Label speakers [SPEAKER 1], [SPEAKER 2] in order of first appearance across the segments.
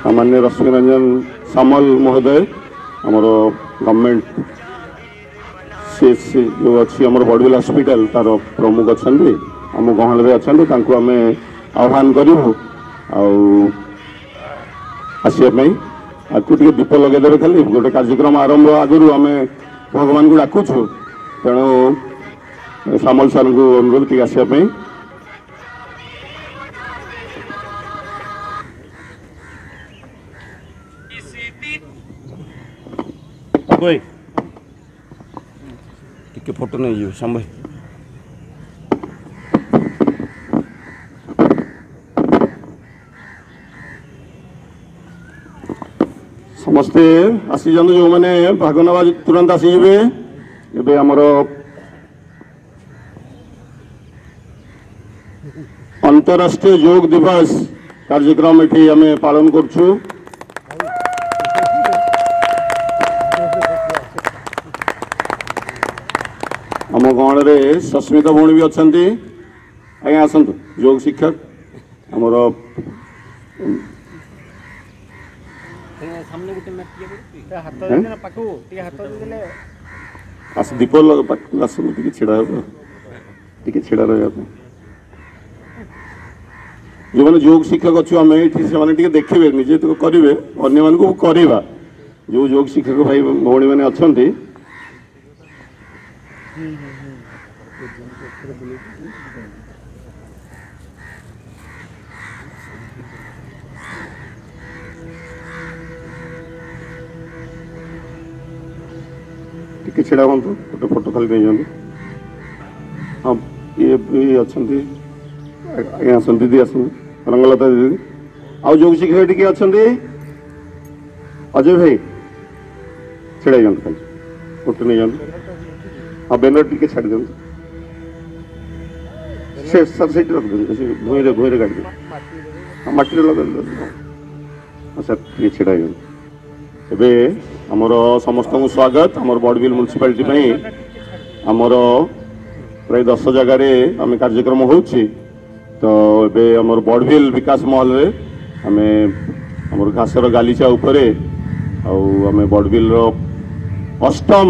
[SPEAKER 1] सामान्य रश्मि रंजन सामल महोदय आमर गवर्नमेंट सीएचसी जो अच्छी आम बड़विल हॉस्पिटल तार प्रमुख अच्छा आम गहल अच्छा आम आह्वान करूँ आसवाई आपको दीप लगेदेवे खाली गोटे कार्यक्रम आरंभ आगु आम भगवान को डाकुचु तेणु सामल सार को अनुरोध टी आसवाई टिके फोटो नहीं जी संभव समस्ते आसी जाते जो मैंने भाग ना तुरंत आसीजे एवं आमर अंतरराष्ट्रीय योग दिवस कार्यक्रम ये आम पालन करछु आम गाँव में सस्मिता भौणी भी अच्छा आज्ञा आसतु योग शिक्षक आमर दीप आस छिड़ा छिड़ा रहा जो मैंने योग शिक्षक अच्छे आम ये से देखिए निजे तो करेंगे अन्य मान करवा जो योग शिक्षक भाई भौणी मैंने अच्छा टिके छिड़ा हूँ गोटे फोटो खाली नहीं जाते हाँ ये भी अच्छा आज्ञा आस दीदी आस रंगलता दीदी आउ योग शिक्षक टी अच्छा अजय भाई छिड़ा जाते खाली फोटो नहीं जाते हाँ बैनर टी छाड़ दिखाँ से सर से रख देते भूई भूई गाड़ी हाँ मटी लगे सर टे छिड़ा जाते आमर समस्त को स्वागत आमर बड़विल म्यूनिसिपालिटी आमर प्राय 10 जगार आम कार्यक्रम हो तो ये आमर बड़विल विकास महल आम आमर घासर गालीचा उपरे आम बड़विल अष्टम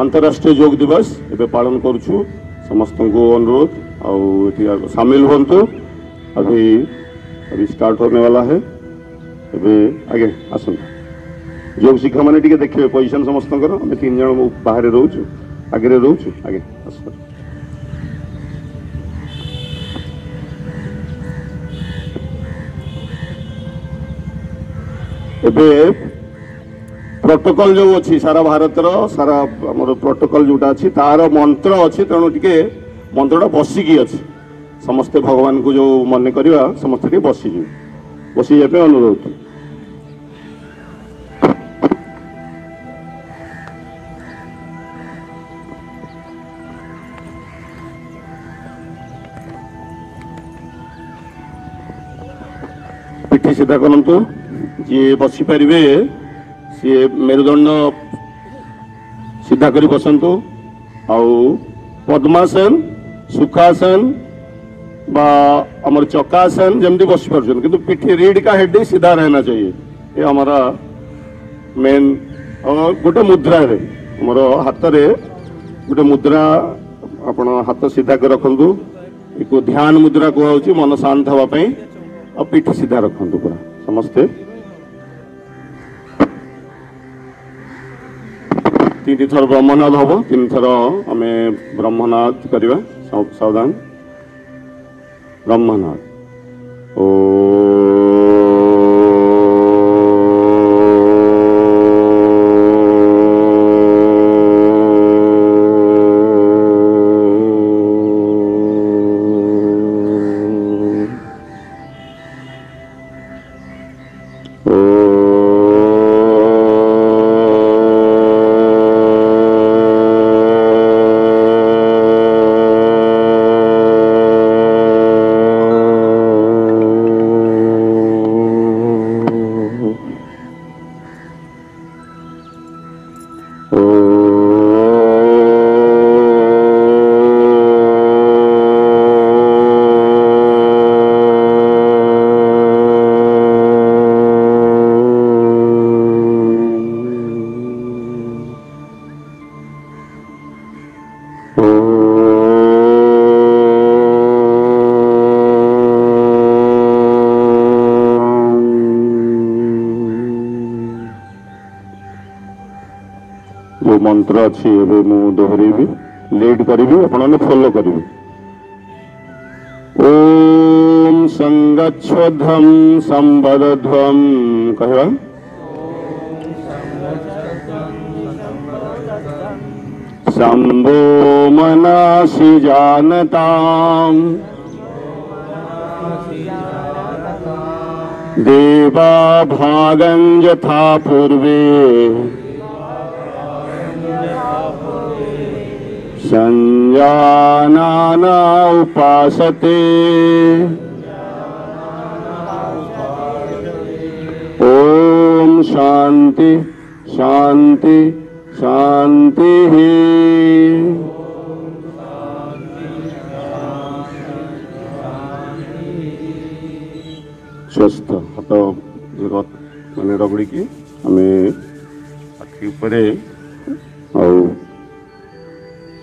[SPEAKER 1] अंतरराष्ट्रीय योग दिवस ये पालन करुछु समस्त को अनुरोध सामिल हूँ अभी अभी स्टार्ट होने वाला है ये आगे आसतु योग शिक्षक मैंने टी देखिए पोजिशन समस्त आम 3 जन बाहर रोचु आगे रोचु आगे एबे प्रोटोकॉल जो अच्छी सारा भारत सारा आमर प्रोटोकॉल जोटा अच्छी तार मंत्र अच्छी तेणु टे मंत्रटा बसिकी अच्छी समस्ते भगवान को जो मन करवा समस्ते बसीजे बसी जाए अनुरोध पिठी सीधा करतु जी बसी पारे सी मेरुदंड सीधा कर बसतु आउ पद्मासन सुखासन बा आमर चक्रासन जमती बसी पार्छ कि पिठी रीढ़ का हेड सीधा रहना चाहिए ये हमारा मेन गोटे मुद्रा रे आमर हाथ रे गोटे मुद्रा आपण हाथ सीधा कर रखु एक ध्यान मुद्रा कहूँ मन शांत हाँपाई और पीठ सीधा रखु पूरा समस्ते 3 थर ब्रह्मनाद हम 3 थर आम ब्रह्मनाद करवा सावधान ब्रह्मनाद ओ जो मंत्र अच्छी मु दोहरेबी लीड करी आपने फॉलो करेंगे। ओम संगच्छध्वं संवदध्वं कहवा शंभो मनासि जानतां देवा भागं यथा पूर्वे संजानाना उपासते ओम शांति शांति शांति स्वस्थ हाथ मैंने रगड़ी की आम आखि उपरे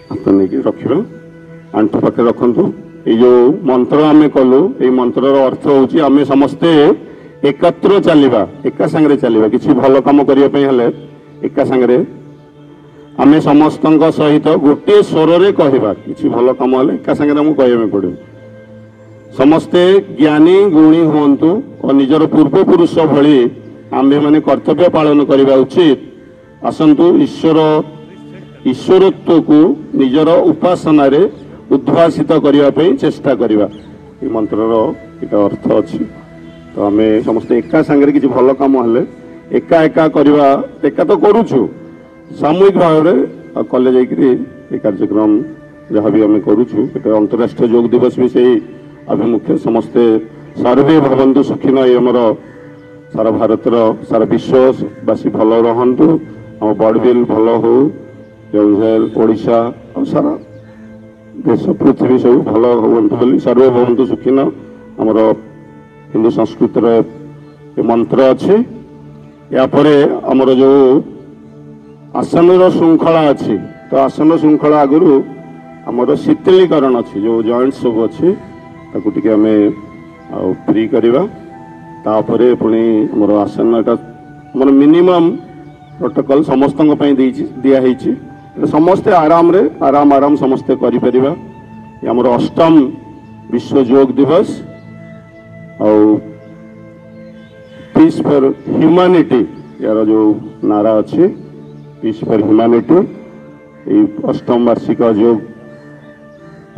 [SPEAKER 1] हाथ नहीं रखा आंठू पाखे रखु। ये जो मंत्र आम कलु ये मंत्र अर्थ हूँ आम समस्ते एकत्र चलवा एका सांगे चलवा किसी भल कम करने एका सांगे आम समस्त सहित गोटे स्वर रे कहवा किसी भल कम एका सांगे कहवा पड़े समस्ते ज्ञानी गुणी हूँ और निजर पूर्वपुरुष भली आम्भे माने कर्तव्य पालन करने उचित। आसतु ईश्वरत्व को निजर उपासना रे उद्भासित करने चेष्टा करवा ये मंत्र अर्थ अच्छी। तो आम समस्ते एका सांगे किसी भल कम हेले एका एका करवा एका तो करुचु सामूहिक भाव में कले जा कार्यक्रम जहाँ भी आम करुचु अंतर्राष्ट्रीय योग दिवस भी से अभिमुखे समस्ते सर्वे भवन्तु सुखिन आमर सारा भारतर सारा विश्ववासी भल रहतु आम बड़बिल भल हो केउझर ओडिशा और सारा देश पृथ्वी सब भल हूँ बोली सर्वे भवन्तु सुखिन आमर हिंदू संस्कृतिर मंत्र अच्छे। यापर आमर जो आसन श्रृंखला अच्छी तो आसन श्रृंखला आगु आमर शीतलीकरण अच्छी जो जॉइंट सब अच्छी ताकू टिके आम फ्री करवा तापरे पुणी आमर आसन आमर मिनिमम प्रोटोकॉल समस्त दिखाई समस्ते आराम रे आराम समस्ते करिपरिबा आमर अष्टम विश्व योग दिवस और पीस फॉर ह्यूमैनिटी यार जो नारा अच्छी पीस फॉर ह्यूमैनिटी अष्टम वार्षिक योग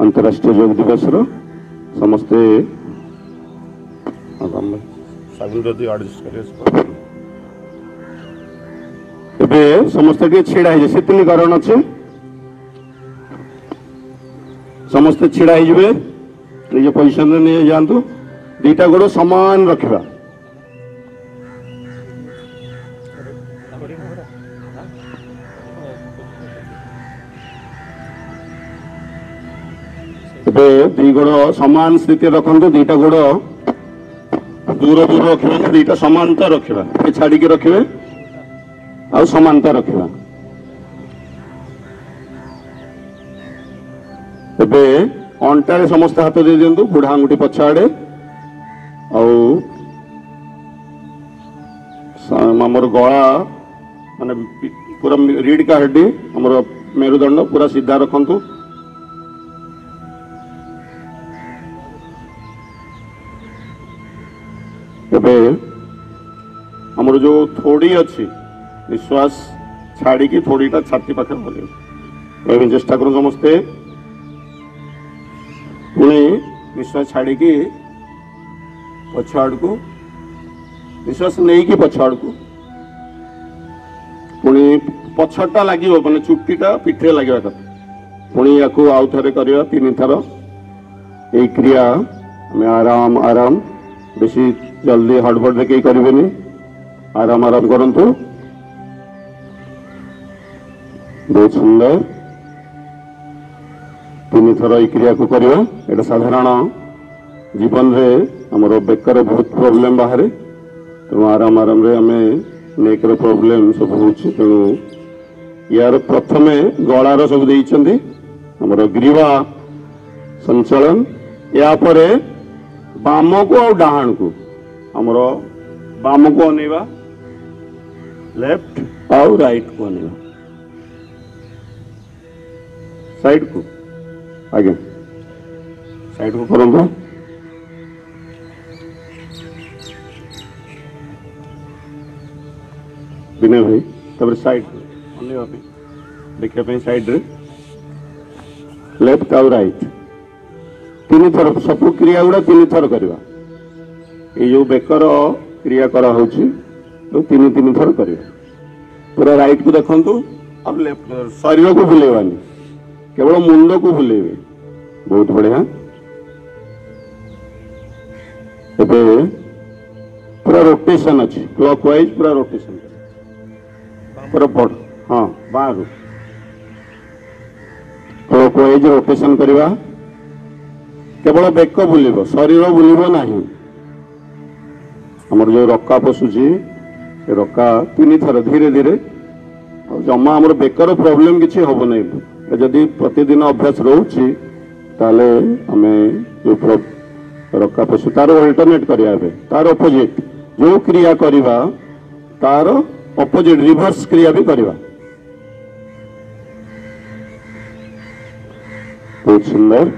[SPEAKER 1] अंतर्राष्ट्रीय योग दिवस समस्ते समस्ते छिड़ा शीतलीकरण अच्छे समस्ते छिड़ा निज पोजिशन नहीं जातु दीटा गोड़ समान रखा दी गोड़ समान स्थिति रखु दीटा गोड़ दूर दूर रखा दीटा समानता रखा छाड़ी रखिए आ समानता रखा अंटारे समस्त हाथ दे दिंतु बुढ़ा आंगुठी पछ आड़े आमर गला माने पूरा रीढ़ का हड्डी आमर मेरुदंड पूरा सीधा रखंतु आमर जो थोड़ी अच्छी निश्वास छाड़ी की थोड़ीटा छाती पाखे भले चेष्टा करूँ समस्ते पुणी निश्वास छाड़ी की पछ आड़ को निश्वास नहीं कि पछ आड़ को पुणी पछटा लगे मैंने चुट्टीटा पिठे लगे कथा पुणी या आउ थे करवा 3 थर यही क्रिया आम आराम आराम बेसी जल्दी हड़बड़ कहीं करें आराम आराम करंतु बहुत सुंदर 3 थर यही क्रिया को करवा एटा साधारण जीवन रे हमर बेकर बहुत प्रॉब्लम बाहर तेणु आराम आराम रे आम नेकर प्रॉब्लम सब हो तेणु यार प्रथमे गलार सब हमर ग्रीवा संचालन या परे बाम को और डाहाण को हमर बाम को अनेवा लेफ्ट और राइट को अनेवा साइड को आगे साइड को करंतु विनय भाई तब साइड अनेवा पे देखिए पे साइड रे लेफ्ट और राइट तीन थर सब क्रिया गुड़ा तीन थर करवा ये जो बेकर क्रिया करा होची तो तीन तीन थर करवा पूरा राइट को देखंतु और लेफ्ट शरीर को भूलेवानी केवल मुंड को भूलेबे बहुत बढ़िया एबे पूरा रोटेशन अच्छी क्लॉकवाइज पूरा रोटेशन पूरा पड़ हाँ बाहर क्लॉकवाइज रोटेशन करवा केवल बेक बुलिब शरीर बुलिब नहीं हमर जो रक्का पशुची रक्का तीन थर धीरे धीरे जमा आम बेकर प्रोब्लेम किसी हम नहीं जदि प्रतिदिन अभ्यास रोचे ताले आमे जो रक्का पशु तार अल्टरनेट करिया तार अपोजिट जो क्रिया करिवा तार अपोजिट रिवर्स क्रिया भी करिवा बहुत सुंदर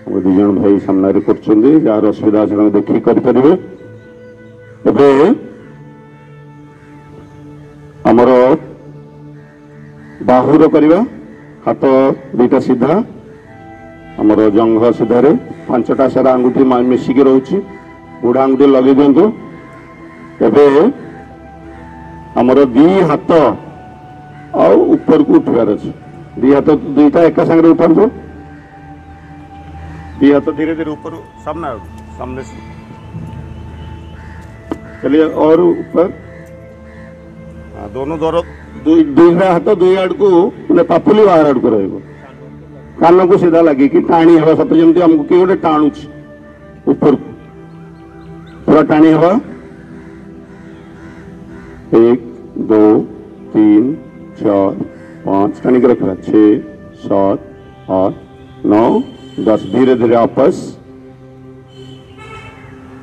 [SPEAKER 1] हम दु जन भाई सामने कर जार असुविधा से देखिए करें एबे आमर बाहुर करवा हाथ दुईटा सीधा आमर जंघ सीधारे पांचटा सारा आंगुठी मिसिकी रोचे बुढ़ा आंगुठी लगे दिंतु एबे आमर दी हाथ आ ऊपर को उठार अच्छे दी हाथ दुईटा एका संगे उठातु दी हाथ धीरे धीरे ऊपर सामने सामने से चलिए और ऊपर दोनों दौर दुईटा हाथ दुई आड़ को मैंने पापुली बाहर आड़ को रही कान को सीधा लगे कि टाणी हवा सत जमी आमको किए गोटे टाणुच ऊपर को पूरा टाणी हवा 1 2 3 4 5 टाणी के रखा 6 7 8 9 10 धीरे धीरे आपस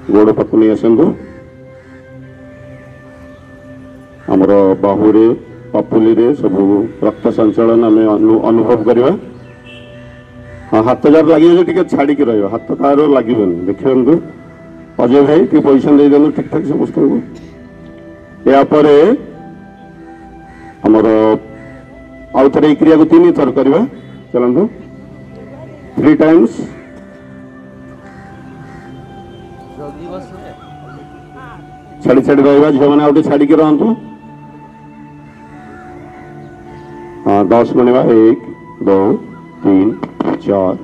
[SPEAKER 1] गोड़ पक्कु नहीं आसतु आमर बाहुरे पापुली रे सब रक्त संचालन आम अनुभव करवा हाँ हाथ जार लगे टे छाड़ी के रहा हाथ कार लगे देखिए अजय भाई टे पोजिशन दे दिखाँ ठीक ठाक समस्त को यापर आमर आउ थे क्रिया को 3 थर करवा चलतु 3 टाइम्स छाड़ी छाड़ी रहा झील मैंने आउटे छाड़ी के रहतु हाँ 10 गणवा 1 2 3 4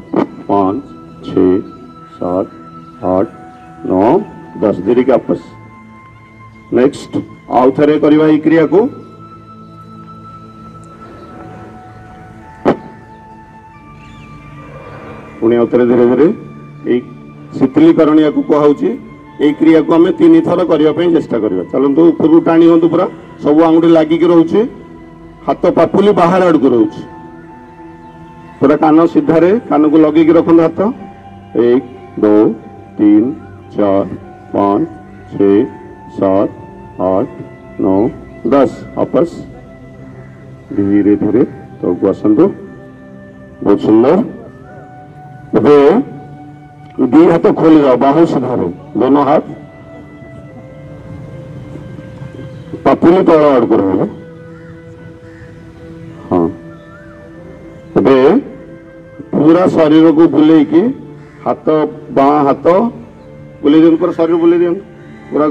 [SPEAKER 1] 5 6 7 8 9 10 धीरे के आपस नेक्स्ट आउ थे करवा ये क्रिया को पुणी आउ थे धीरे धीरे एक शीतलीकरण या कहुची ये क्रिया को आम 3 थर करने चेष्टा करवा चलतु ऊपर को टाणी हूँ पूरा सब आंगुठी लगिक रोचे हाथ पापुली बाहर आड़ को रोचे पूरा कान सीधारे कान को लगे रखु हाथ 1 2 3 4 5 6 7 8 9 10 आपस धीरे धीरे तो आसतु बहुत सुंदर एबे दी हाथ खोली जाओ बाहु सीधारे दोनों हाथ पापुली तल आड़ को रहा हाँ एबे पूरा शरीर को बुले की हाथ बाँ हाथ बुले दिखाँ पूरा शरीर बुले दिखाँ पूरा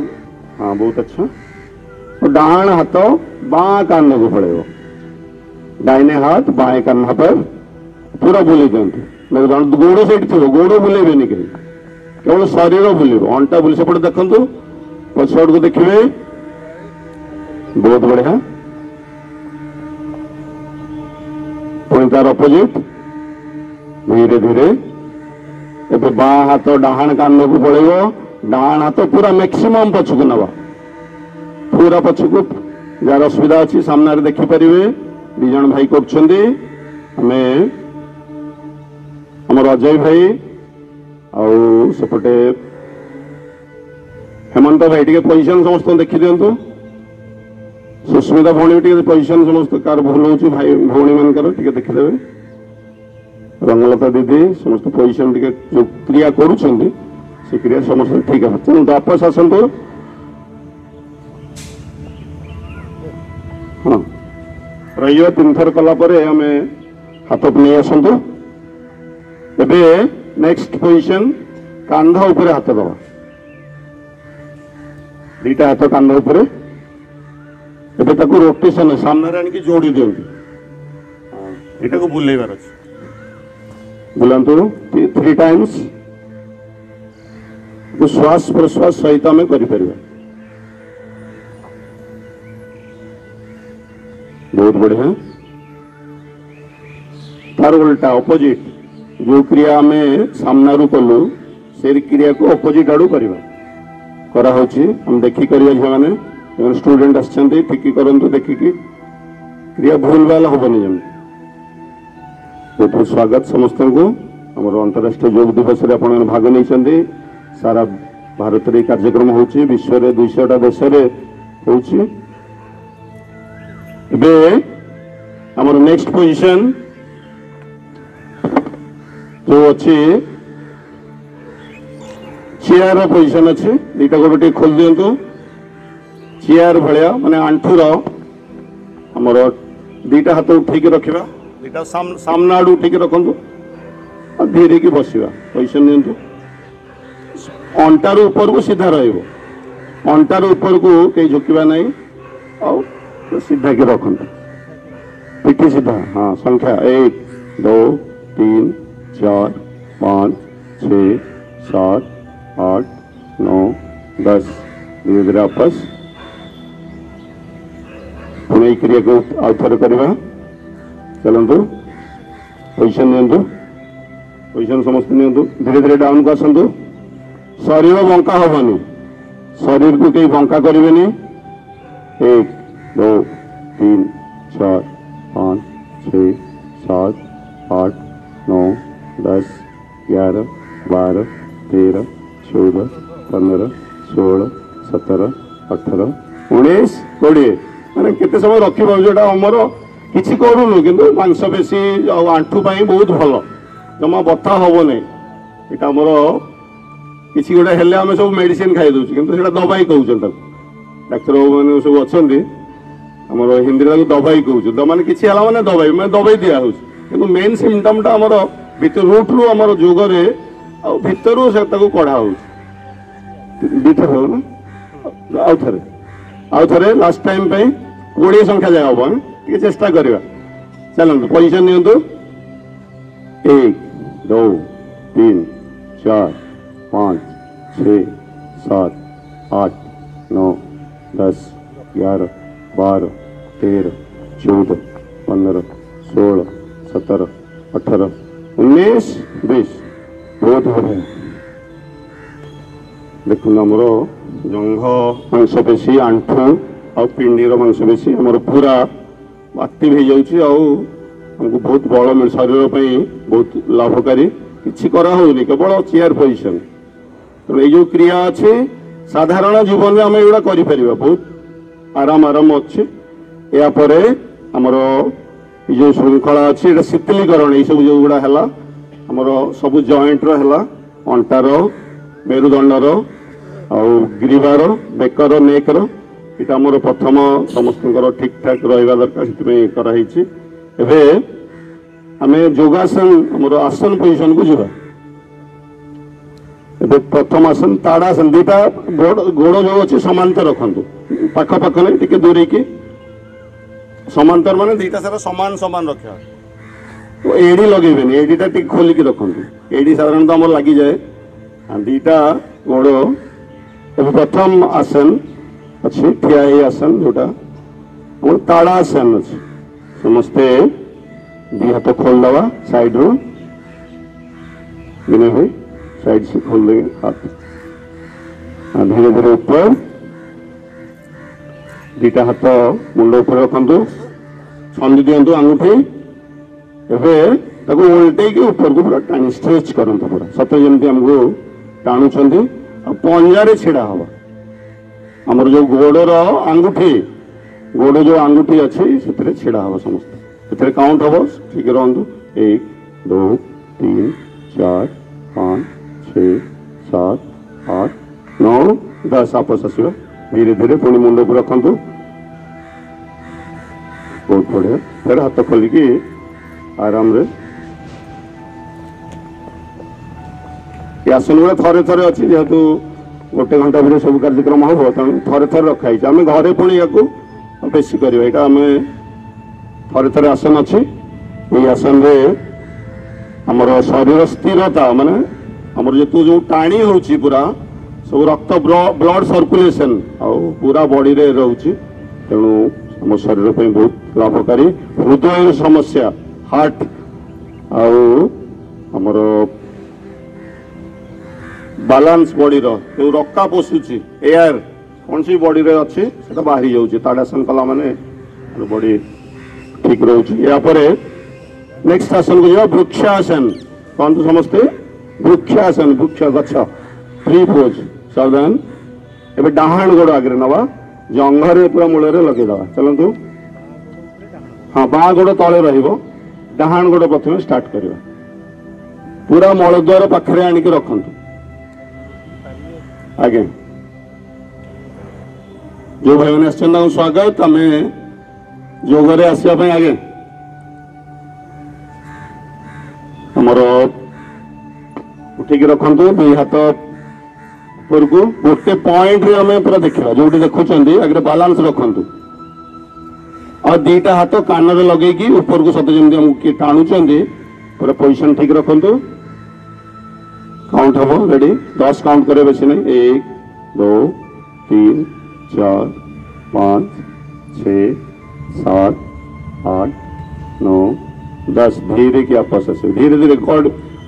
[SPEAKER 1] हाँ बहुत अच्छा और डाहाण हाथ बाँ कान को पड़ेगा डाइने हाथ बाएं कान पर पूरा बुले दिखाँ गोड़ से गोड़ बुलेबे कहीं केवल शरीर बुले अंटा बुले सेपटे देखु पछड़ को देखिए बहुत बढ़िया पुणी तार अपोजिट धीरे धीरे एबे बाँ हाथ डाहाण कान को पड़ेगा डाहाण हाथ पूरा मैक्सिमम पछकु नवा पूरा पछकु जार असुविधा अच्छी सामने देखिपारे दीज भाई कर आमर अजय भाई आउपटे हेमंत भाई टे पोजिशन समस्त देखी दिंतु सुस्मिता भौणी टे पोजिशन समस्त कार भूल हो भाई भौणी मानकर टे देखीदे रंगलता दीदी समस्त पोजिशन टे जो क्रिया करुँच से क्रिया समस्त ठीक है चलो वापस आसतु हाँ रही 3 थर कलापर आम हाथ नहीं आसतु एबे नेक्स्ट पोजिशन कांध उपरे हाथ दबा दीटा हाथ कांध उपरे एबे ताको रोटेशन सामने आनिक जोड़ी दियंतु एटा को बुलेबार अछि बुलांतु 3 टाइम्स श्वास प्रश्वास सहित आम कर बहुत बढ़िया तार उल्टा अपोजिट जो क्रिया आम सामना कलु से क्रिया को अपोजिट आड़ू करा हम देखी करिया झील मैंने स्टूडेंट आसछन्ति ठीक करंतु देखिकी क्रिया भूल भाल हेनी जमी बहुत बहुत स्वागत समस्त को आम अंतरराष्ट्रीय योग दिवस में आप भाग नहीं सारा भारत में कार्यक्रम होची विश्व में 200टा देश होची एबे हमर नेक्स्ट पोजीशन जो अच्छी चेयर पोजीशन अच्छी दीटा गोटे टे खोल दिंतु चेयर भाया माने आंठूर हमर दीटा हाथ ठीक रखा दीटा सामना आड़ू ठीक रखु धीरे की बसवा पोजीशन दिंतु अंटार ऊपर को सीधा अंटार ऊपर को कहीं झुकवा नहीं और सीधा के रखु पिठी सीधा हाँ संख्या 1 2 3 4 5 6 7 8 9 10 धीरे धीरे वापस पुणे क्रिया को आउथर करवा चलतु पोजिशन नियंतु पोजिशन समस्त नियंतु धीरे धीरे डाउन को आसतु शरीर बंका हेनी शरीर को कहीं बंका करें 1 2 3 4 5 6 7 8 9 10 11 12 13 14 15 16 17 18 19 20 मैंने केते समय रखी जो आमर किसी करूनु कि मांसपेशी आंठू बहुत भल जमा बथा हम नहीं यहाँ आमर किसी गोटे हेल्ले आम सब मेडिसिन खाई दूसरी कि दबाई कहते डाक्तर मैंने सब अच्छा आमर हिंदी दबाई कहूँ मैंने किसी मैंने दबाई मैं दबाई दिया कि मेन सिम्पटमटा आमर रूट रु आमर जोगरे भितर से कढ़ा हो दीथर हो ना आउ थे लास्ट टाइम 20 संख्या जगह हम टे चेष्टा करवा चलते पोजिशन नियंतु 1 2 3 4 5 6 7 8 9 10 11 12 13 14 15 16 17 18 19 20 बहुत बढ़िया देखो आमर जंघ मांसपेशी आंठू आ पिंडीर मांसपेशी आमर पूरा एक्टिव हो जाऊँगी बहुत बल मिल शरीर बहुत लाभकारी किसी कराऊनी केवल चेयर पोजिशन तो ये जो क्रिया अच्छे साधारण जीवन में आम एगुड़ा कर बहुत आराम आराम अच्छे यापर आमर जो श्रृंखला अच्छी शीतलीकरण ये सब जो गुड़ा है आमर सब जॉइंट है अंटार मेरुदंडर ग्रीवार बेकर नेकर ये आमर प्रथम समस्त ठीक ठाक रहा दरकार से एबे आम योगासन आमर आसन पोजिशन को जीवा एबे प्रथम आसन ताड़ासन दीटा गोड़ जो अच्छे समांतर रखु पाखपाख नहीं टे दूरे की समांतर माने दीटा सारा समान समान रखा तो एडी लगे एडीटा टे खोलिकी रखु एडी साधारणतः आम लगी जाए दीटा गोड़ एबे प्रथम आसन अच्छी ठिया आसन जोटा ताड़ासन अच्छे समस्ते दी हाथ खोल दवा साइड रू विनय भाई साइड से खोल देंगे हाथ धीरे धीरे ऊपर दीटा हाथ मुंड ऊपर रखु छंदी दिंतु आंगुठी एवं ताको उल्टे की ऊपर को पूरा टाणी स्ट्रेच करंतु पूरा सते जमती हमको टाणुचंदी पंजारे छिड़ा हवा हमर जो गोड़र आंगुठी गोड़ जो आंगुठी अच्छी से छिड़ा हवा समस्त ए काउंट हम ठीक रहतु 1 2 3 4 5 6 7 8 9 10 आपस आसवा धीरे धीरे पुणी मुंड को रखु बहुत बढ़िया फिर हाथ खोलिकी आराम रे आसन गुड़ा थे थे अच्छी जेहेतु गोटे घंटा भितर सब कार्यक्रम हम तेणु थे थे रखाई आम घरे पुणी या बेस करवा आम थे थे आसन अच्छी ये आसन रे आमर शरीर स्थिरता माने आमर जेतु जो टाणी होची पूरा सब रक्त ब्लड सर्कुलेशन आ पूरा बॉडी रे रहउची तेणु आम शरीर पे बहुत लाभकारी हृदय समस्या हार्ट आमर बालांस बॉडी रो जो रक्का पशुची एयर कौन सी बॉडी रे अच्छी से बाहरी जाऊँगी ताड़ासन कला माने बॉडी ठीक रोचे या नेक्स्ट आसन को वृक्षासन कौन तो समस्ते वृक्षासन वृक्ष गछ फ्री पोज सावधान एबे डाहाण गोड़ आगे नवा जंघरे पूरा मूल लगेदवा चलतु हाँ बा गोड़ तले रहिबो डाहाण गोड़ प्रथम स्टार्ट करवा पूरा मलद्वार पाखरे आनिक रखंतु आगे जो भाई मैंने स्वागत आम योगरे आसवाई आगे आमर उठिक रखु दुई हाथ ऊपर को गोटे पॉइंट रे आम पूरा देखा जो देखुं आगे बालांस रखु और दीटा हाथ कान लगे ऊपर को सत जमी किए टाणुंट पूरा पोजिशन ठीक रखु काउंट हम रेडी 10 काउंट करे बेसी नहीं 1 2 3 4 5 6 7 8 9 10 धीरे की आपस आस धीरे धीरे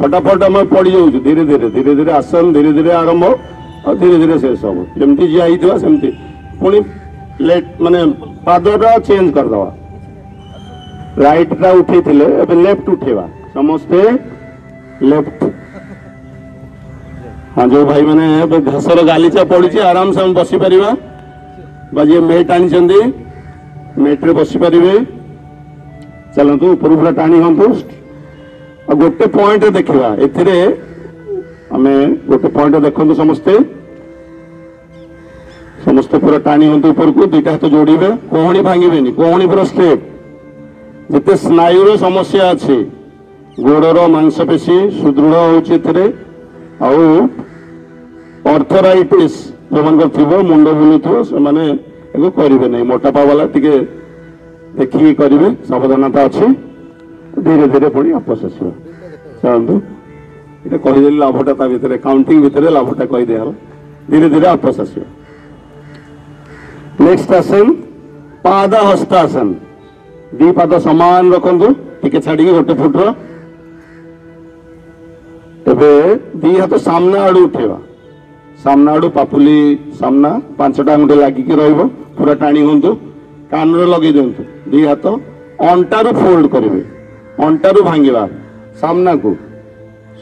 [SPEAKER 1] फटाफट आम पड़ जाऊँ धीरे धीरे धीरे धीरे आसन धीरे धीरे आरंभ और धीरे धीरे शेष हम जमती जी आई सेमती पुणी लेट माने पादटा चेंज करदे राइटा उठे लेफ्ट उठेवा समस्ते लेफ्ट हाँ जो भाई मैंने घासर गालीचा पड़ी आराम से हम बसी पार बाजी मेट आनी मेट्रे बसी पारे चलतु ऊपर पूरा टाणी हूँ और गोटे पॉइंट देखा एम गोटे पॉइंट देखो समस्ते समस्ते पूरा टाणी हूँ ऊपर को दुईटा हाथ जोड़े कोहणी भांगे कोहणी पूरा स्ट्रेट जिते स्नायुर समस्या अच्छी गोड़र मांसपेशी सुदृढ़ हो अर्थराइटिस जो मुंड बुलू से करेंगे नहीं मोटापा वाला टे देखिए करेंगे सावधानता अच्छी धीरे धीरे पुणी आपस आसवा चलतु ये कहीदेली लाभटा भितर काउंटिंग भितर लाभटा कहीदे धीरे धीरे आपस आसवा नेक्स्ट आसन पाद हस्तासन दी पाद सामान रखु टे छाड़ी गोटे फुटर तेरे दी हाथ सामना आड़ उठेवा सामना आड़ पापुली सामना 5टा आंगुठी लागिकी रहिबो पूरा टाणी हूँ कान लगे दिंतु दी हाथ अंटारू फोल्ड करेंगे अंटारू भांगा सामना को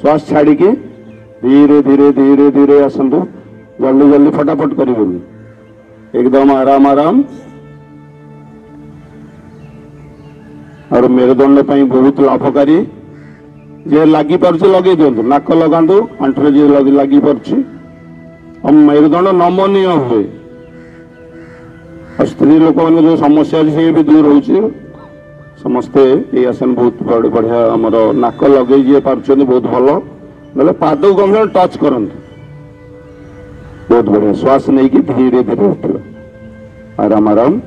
[SPEAKER 1] श्वास छाड़ी धीरे धीरे धीरे धीरे आसतु जल्दी जल्दी फटाफट करेंगे एकदम आराम आराम और मेरुदंड बहुत लाभकारी जे लगी पार्छ लगे दिंतु नाक लगातु आंठुरे जी लगी पार्छ मेरुदंड नमनीय हुए और स्त्री लोक मान जो समस्या अच्छी भी दूर हो समस्ते ये आसन बहुत बढ़िया आमर नाक लगे पार्छ बहुत भल ना पाद को कम टच करंतु बहुत बढ़िया श्वास नहीं कि धीरे धीरे उठा आराम आराम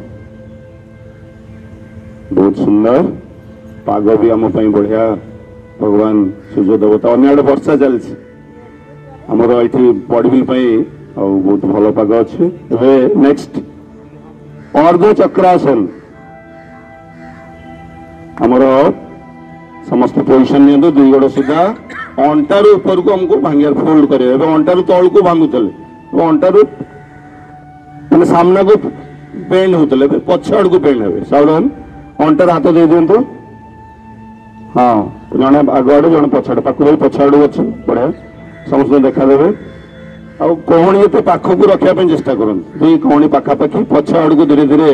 [SPEAKER 1] बहुत सुंदर पाग भी आम बढ़िया भगवान सूर्य देवता अन्य वर्षा चलती आमर ये बॉडीबिल बहुत भल पाग अच्छे नेक्स्ट अर्ध चक्रासन आमर समस्त पोजिशन नि दुई गोड़ सीधा अंटार ऊपर को हमको भांगे फोल्ड करें अंटार तल को भांगुले अंटार मैंने सामना को बेंड होते पछ आड़ को बेंड हे सावधान अंटार हाथ दे दिंतु हाँ जड़े आगुआड़े जड़े पछाड़े पाक पछाड़ू अच्छे बढ़िया समस्त देखादेवे आहणी ये पाखक रखापी चेष्टा करते दुई कहणी पाखापाखि पछ आड़ को धीरे धीरे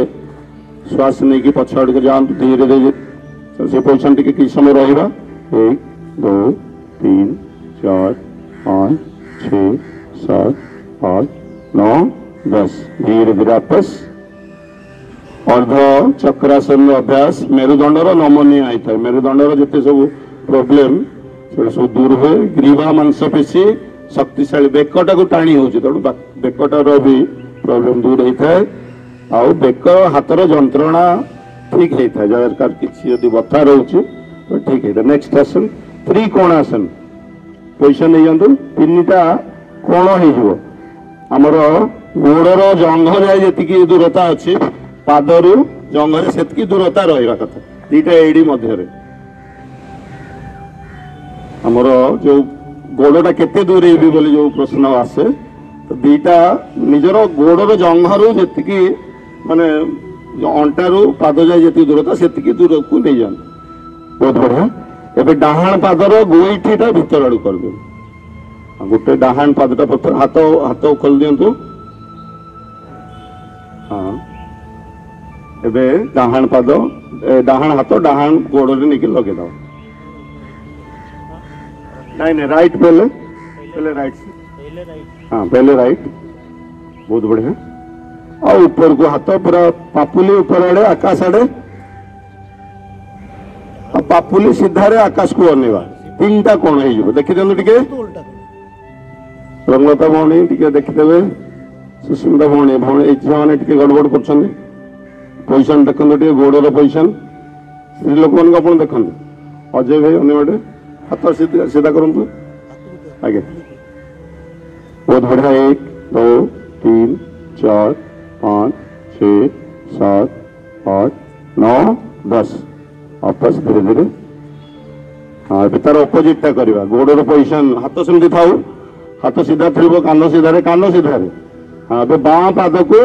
[SPEAKER 1] श्वास नहीं कि पछ आड़ को जातु धीरे धीरे से पोजिशन टी कि समय रहा 1 2 3 4 5 6 7 8 9 10 धीरे धीरे आपस अर्ध चक्रासन अभ्यास मेरुदंडर नमनीय होता है मेरुदंडर जिते सब प्रोब्लेम सब दूर हुए ग्रीवा मांसपेशी शक्तिशाली बेकटा को टाणी हो बेकटार भी प्रोब्लेम दूर होता है आउ बेक हाथर जंत्रणा ठीक होता है जगह किसी बथा रोचे तो ठीक है नेक्स्ट आसन त्रिकोणासन पोजिशन नहीं जातु तीन कोण होमर गोड़र जंघ जाए जी दूरता अच्छी पादरू जंघरे से दूरता रहा कथा दीटा एडी मध्य आमर जो गोड़टा केते दूर बोली जो प्रश्न आसे तो दीटा निजर गोड़र जंघरू जी माने अंटारू पाद जाए जी दूरता से दूर को नहीं जाते बहुत बढ़िया एवं डाहाण पादर गोईठीटा भीतर आड़ कर दे गोटे डाहाण पादटा हाथ हाथ खोल दिंतु हाँ एबे डाहाण पाद डाहाण हाथ डाहाण गोड़ नहीं लगे दो नहीं राइट पहले राइट हाँ पहले राइट बहुत बढ़िया और ऊपर को हाथ पूरा पापुली ऊपर आड़े आकाश आड़े पापुली सीधारे आकाश को अनेवा तीन टा कोण हो देखी दिखाते टिके रंगलता भौणी टिके देखीदे सुस्मिता भौणी भौणी झील मैंने गड़बड़ कर पोजिशन देखते गोड़र पोजिशन स्त्री लोक मान देखते अजय भाई अनेवाटे हाथ सीधा करूँ आगे बहुत बढ़िया 1 2 3 4 5 6 7 8 9 10 वापस धीरे धीरे हाँ तार अपोजिट टा करवा गोड़र पोजिशन हाथ सेमती था हाथ सीधा थी कान सीधारे हाँ बाँ पाद को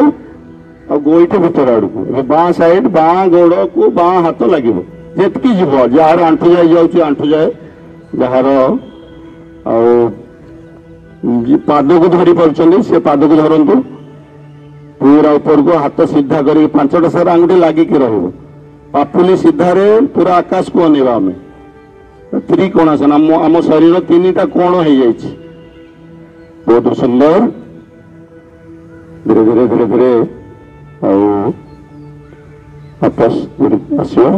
[SPEAKER 1] गोईठी भीतर आड़ को बाँ साइड बाँ गोड़ को बाँ हाथ लगे जितकी जीव जार आंठू जाए जाऊँगी आंठू जाए जार पाद को धरी पार्टी से पाद को धरतु पूरा ऊपर को हाथ सीधा कर 5टा सारा आंगुठी लगिकी पापुली सीधारे पूरा आकाश को अनेवा आम त्रिकोणासन आम शरीर 3टा कोण हो जाए बहुत सुंदर धीरे धीरे धीरे धीरे वापस आसो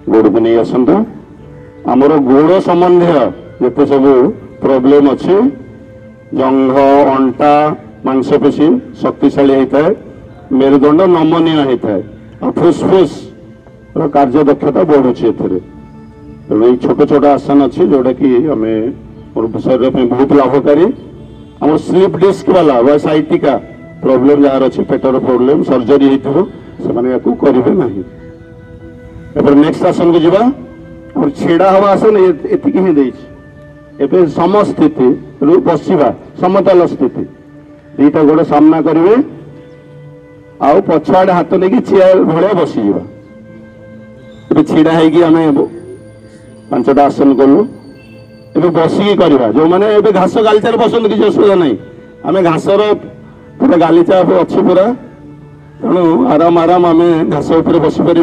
[SPEAKER 1] गोड़ को नहीं आसतु आमर गोड़ संबंधी जिते सब प्रोब्लेम अच्छे जंघ अंटा मांसपेशी शक्तिशाली होता है मेरुदंड नमनीय होता है और फुसफुस कार्य दक्षता बढ़ुच्छे तेणु छोट छोट आसन अच्छे जोटा कि आम शरीर बहुत लाभकारी आम स्लीप डिस्क वाला वा साइटिका प्रोब्लेम जार अच्छे पेटर प्रोब्लेम सर्जरी होती करेंगे ना नेक्स्ट आसन को जीवा और छेड़ा हवा आसन एति ही देखे समस्थिति रु बसवा समतल स्थिति दीटा गोड़ सामना करेंगे आउ पछआड़े हाथ नहीं चेयर भाया बसीजा छीड़ा होमें 5टा आसन कलु ए बसिकी करवा जो मैंने घास गालीचा बसत किसी असुविधा नहीं आम घासर पूरा गालीचा अच्छी पूरा तेणु आराम आराम आम घास उपर बसीपर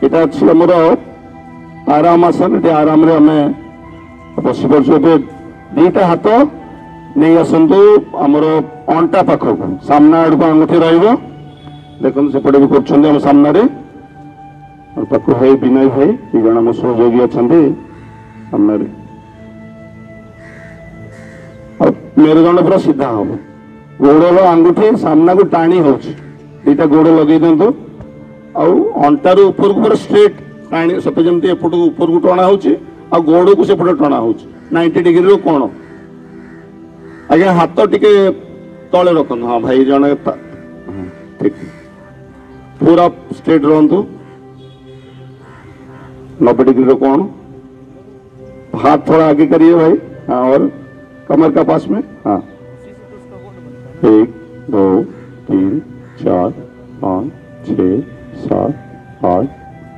[SPEAKER 1] एटा अच्छी आमर आराम आसन ये आराम आम बसी पार्छ दीटा हाथ नहीं आसतु आमर अंटा पाखक सामना आड़ को आंगुठी देखो सेपटे भी कर सामने पाक भाई विनय भाई ये जन आम सहयोगी अच्छा सामने मेरुदंड पूरा सीधा हम गोड़ आंगुठी सामना को टाणी हो दीटा गोड़ लगे दिंतु अंटार ऊपर को पूरा स्ट्रेट टाणी सत जमी एपट को ऊपर को टणा हो गोड़ को सेपटे टणा हो 90 डिग्री कोण आज्ञा हाथ टिके तले रखु हाँ भाई जन ठीक पूरा स्ट्रेट रहतु 90 डिग्री कोण हाथ थोड़ा आगे करिए भाई हाँ और कमर का पास में हाँ 1 2 3 4 5 6 7 8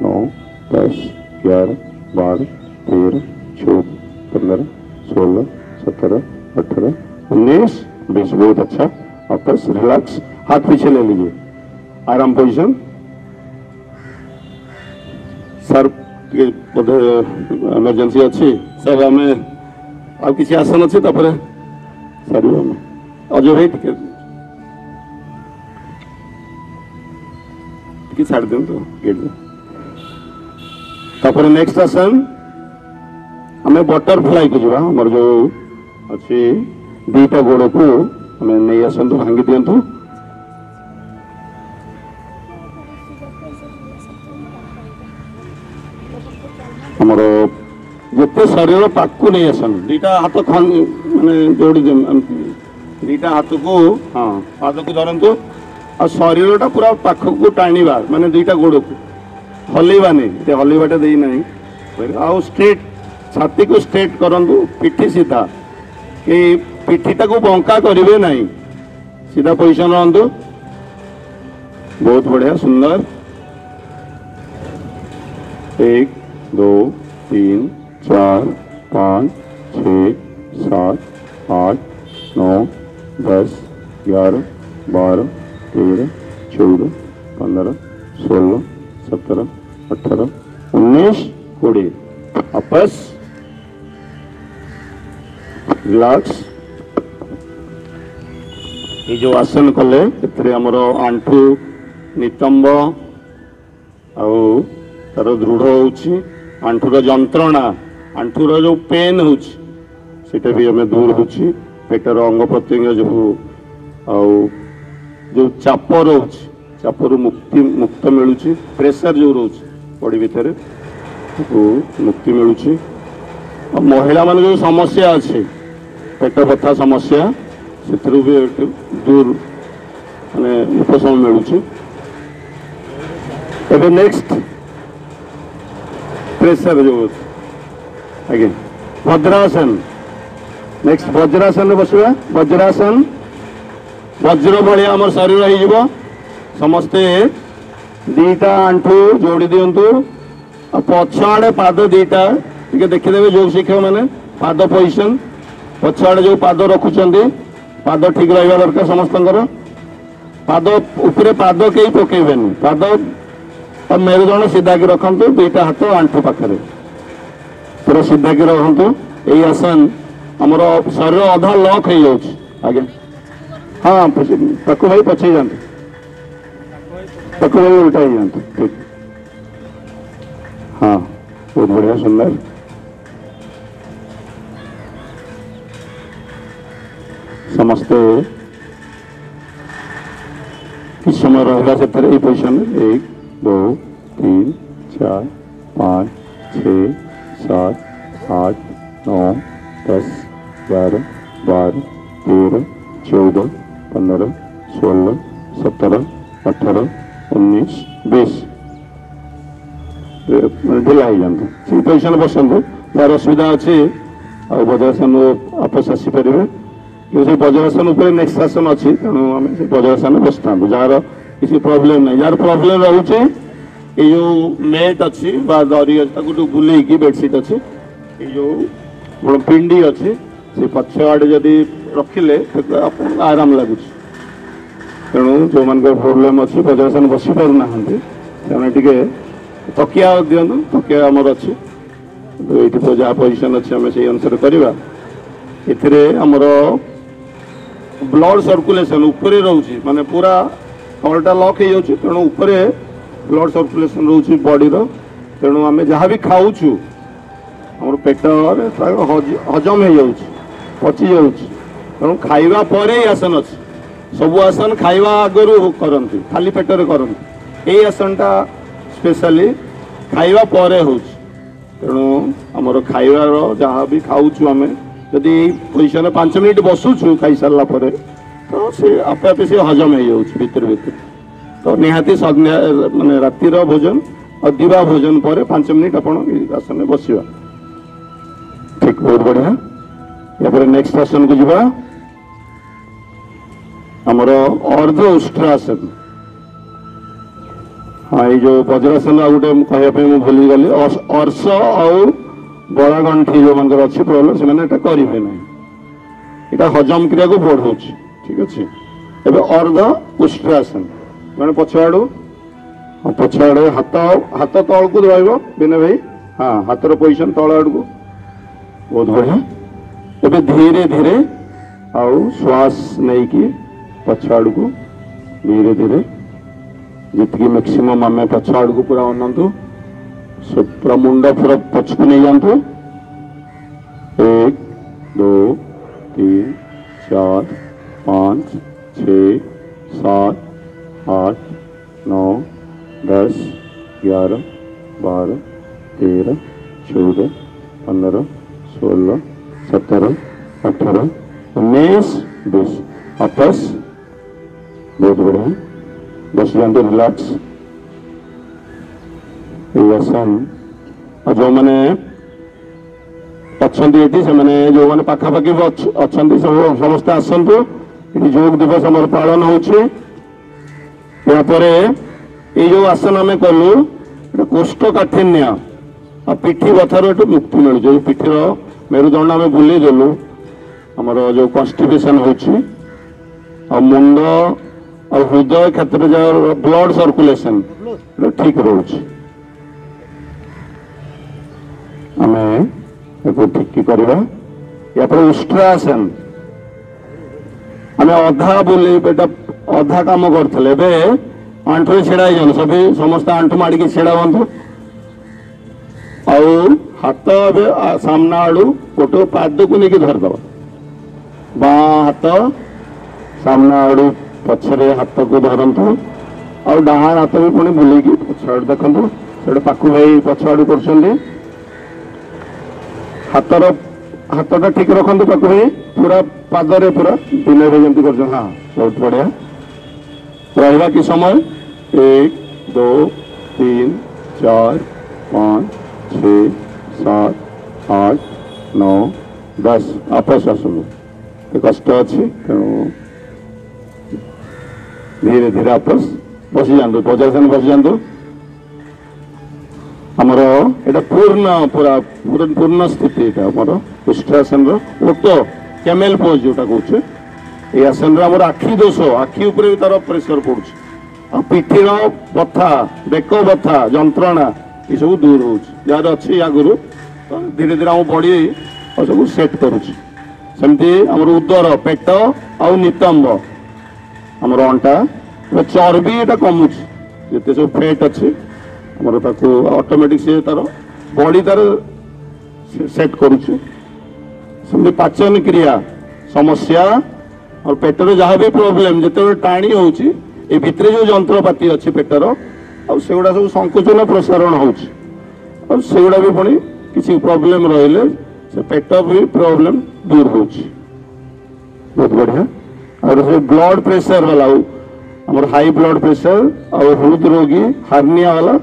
[SPEAKER 1] 9 10 11 12 13 14 15 16 17 18 19 20। बहुत अच्छा। वापस रिलैक्स, हाथ पीछे ले लीजिए, आराम पोजिशन। सर बोधे इमरजेंसी अच्छी सर, आम आ किसी आसन अच्छे सारे अजय भाई टे छाड़ दिंतु गेट। तापर नेक्स्ट आसन आम बटरफ्लाई को जा, आमर जो अच्छी दीटा गोड़ को आम नहीं आसतु, भांगी दिंतु। आमर जिते शरीर पाक को नहीं आसन, दीटा हाथ माने जोड़ी दीटा हाथ को, हाँ पाद को धरतु आ शरीर पूरा पाख को टाणीबा, माने दीटा गोड़ को हलैबानी, हलैबाटा दे ना आ स्ट्रेट छाती को स्ट्रेट करंतु, पिठी सीधा कि पिठीटा को बंका करेंगे ना, सीधा पोजिशन रहतु। बहुत बढ़िया, सुंदर। 1 2 3 4 5 6 7 8 9 10 11 12 13 14 15 16 17 18 19 20। वापस रिलैक्स। ये जो आसन कले आमर आंठू नितंब आउ तार दृढ़ हो, आंठूर जंत्रणा, आंठूर जो पेन होटा भी आम दूर हो, पेटर अंग प्रत्यंग जो चाप रोच, चापर मुक्ति मुक्त मिलूँ, प्रेशर जो रोच बॉडी भितर मुक्ति मिलूँ। महिला मान जो समस्या अच्छे पेट बथा समस्या से भी दूर माने उपशम मिलूँ। एबे नेक्स्ट प्रेशर जो आगे वज्रासन, नेक्स्ट वज्रासन में बसवा। वज्रासन वज्र भाया आम शरीर हो, समस्ते दीटा आंठू जोड़ी दिंतु, पछआड़े पाद दीटा टे देखीदे जो शिक्षक मैंने पाद पोजिशन पछआड़े जो पाद रखुंट, पाद ठीक रहा दरकार समस्त पाद उपरे पाद कहीं पकेबेनि, पाद मेरुदंड सीधा की रखु, दुईटा हाथ आंठू पाखे पूरा सीधा की रखु। यही आसन आमर शरीर अधा लक हो आगे। हाँ ताकू भाई पछे जाते, ताकू भाई उल्टा ही जाते, ठीक। हाँ बहुत बढ़िया, सुंदर। समस्ते किस समय रहा से पोजिशन 1 2 3 4 5 6 7 8 9 10 11 12 13 14 15 16 17 18 19 20 ढिला ही जाते से पोजिशन बसतु। यार असुविधा अच्छी आ वज्रासन आपस आसीपर कि वज्रासन उपर नेक्स्ट आसन अच्छी, तेणु आम से वज्रासन बसता जार किसी प्रॉब्लम नहीं। जार प्रॉब्लम रोचे ये जो मेट अच्छी दरी अच्छी बुले बेडसीट अच्छी, ये जो पिंडी अच्छी से पछ आड़े जदि रखिले आराम लगुच, तेणु जो मान प्रोब्लेम अच्छी वज्रासन बसी पारना टे तकिया दिंतु, तकिया आमर अच्छी तो ये तो जहाँ पोजिशन अच्छे आम से अनुसार करवा। एमर ब्लड सर्कुलेशन उपरे रोचे, माने पूरा कलटा लक हो, तेणु उपरे ब्लड सर्कुलेशन रोचे बॉडी रो, तेणु आम जहाँ भी खाऊ आम पेट हजम हो पची जाऊँ, तेणु खाइबा परे आसन अच्छी। सबु आसन खाइबा आगु करती, खाली पेटर करती, यही आसनटा स्पेशली खाइबा परे हो, तेणु आमर खाइबार जहाँ भी खाऊ आम जदि पोजिशन 5 मिनिट बसुचु खाई सारा पर तो सी आपे आपे सी हजम हो भीतर भीतर। तो निहाती संध्या माने रातिर भोजन और दिवा भोजन पर 5 मिनिट आपण आसन में बसिवा, ठीक। बहुत बढ़िया। या नेक्स्ट आसन को जीवा आमर अर्ध उष्ट्रासन। हाँ ये जो वज्रासन आ गोटे कहवाई भूली गली अर्श आउ गलागंठी जो मान अच्छी प्रोब्लेम से करेंगे ना यहाँ हजम क्रिया को बढ़ाऊँ ठीक अच्छे एवं अर्ध उष्ट्रासन मैंने पछआड़ हाँ पछआड़े हाथ हाथ तल को रही भाई हाँ हाथर पोजिशन तल आड़ को बहुत बढ़िया एवं धीरे धीरे आउ श्वास नहीं कि पछआड़ को धीरे धीरे जितकी मैक्सिमम आम पछआड़ को पूरा अनंतु पूरा मुंड पूरा पछकू नहीं जातु 1 2 3 4 5 6 7 8 9 10 11 12 13 14 15 16 17 18 19 20 आपस बहुत बढ़िया बस जाते रिलैक्स आसन जो मैंने अच्छा जो मैंने पाखापाखि अच्छा सब समस्ते आसतु ये योग दिवस आम पालन होपर ये जो आसन आम कलु कोष्ठकाठिन्य आ पिठी बथार ये मुक्ति मिलूँ पिठीर मेरुदंड आम बुले देलु आमर जो कन्स्टिपेशन हो मुंड और हृदय क्षेत्र जो ब्लड सर्कुलेशन ठीक रोचे आम ठीक करवा या उष्ट्रासन आम अधा बुले अधा कम करते आंठू छेड़ा सभी समस्त आंठू माड़ी छेड़ा हूँ हाथ सामना आड़ू गोटे पाद को लेकिन धरद बाँ हाथ सामना आड़ू पछरे हाथ को धरतु और डाहाण हाथ भी पुणी बुलेकी पछआड़ देखु से पाकू भाई पछआड़ कर हाथटा ठीक रखु पाकू भाई पूरा पादरे पूरा विनय भाई जमी कर हाँ बहुत बढ़िया रहा कि समय 1 2 3 4 5 6 7 8 9 10 आपस आसनु कष्ट अच्छी तेणु धीरे धीरे आपस बसी जातु वज्रासन बसी जातु आमर एटा पूर्ण पूरा पूर्ण स्थिति आमर उष्ट्रासन उक्त कैमेल पोज जोटा कहे ये आसन आम आखि दोष आखि उपर भी तार प्रेसर पड़ुछ पिठीर बथा बेक बथा जंत्रणा ये सब दूर हो जार अच्छी आगुरी धीरे धीरे आम बॉडी सब सेट करुमती आम उदर पेट आउ नितंब आमर अंटा चर्बी एटा कमुच जिते सब फैट अच्छी आमर ऑटोमेटिक से तार बॉडी तार सेट करुच्ची पाचन क्रिया समस्या और पेटर जहाँ भी प्रोब्लेम जिते टाणी होची ए भितरे जो जंत्रपाती अच्छी पेटर आउगुड़ा सब संकुचन प्रसारण होगुड़ा भी पुणी किसी प्रोब्लेम रही से पेट भी प्रोब्लेम दूर हो बहुत बढ़िया और ब्लड प्रेशर वाला आमर हाई ब्लड प्रेशर और हृद रोगी हार्निया वाला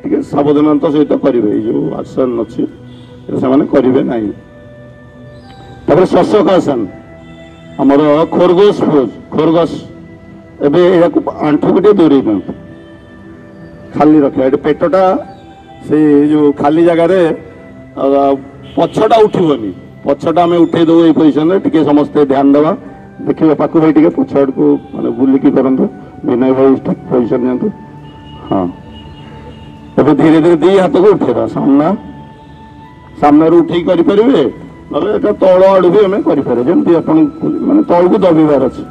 [SPEAKER 1] टे सावधानता सहित करेंगे जो आसन अच्छी से करेंगे ना शशक आसन आमर खरगोश पोज खरगोश एवं आंठू को दूरे दिखाँ खाली रखा पेटटा से जो खाली जगार पछटा उठबनी पछटा आम उठे दो ये पोजिशन टे समस्ते ध्यान देवा देखिए पाकू भाई टे पछाड़ को मैंने बुलिकी करूँ विनय भाई ठीक पोजिशन दिखाँ हाँ अब धीरे धीरे दी हाथ को उठेगा सामना सामना उठे करेंगे ना तल आड़ भी आम करें जमी आप मैंने तल को दबार अच्छे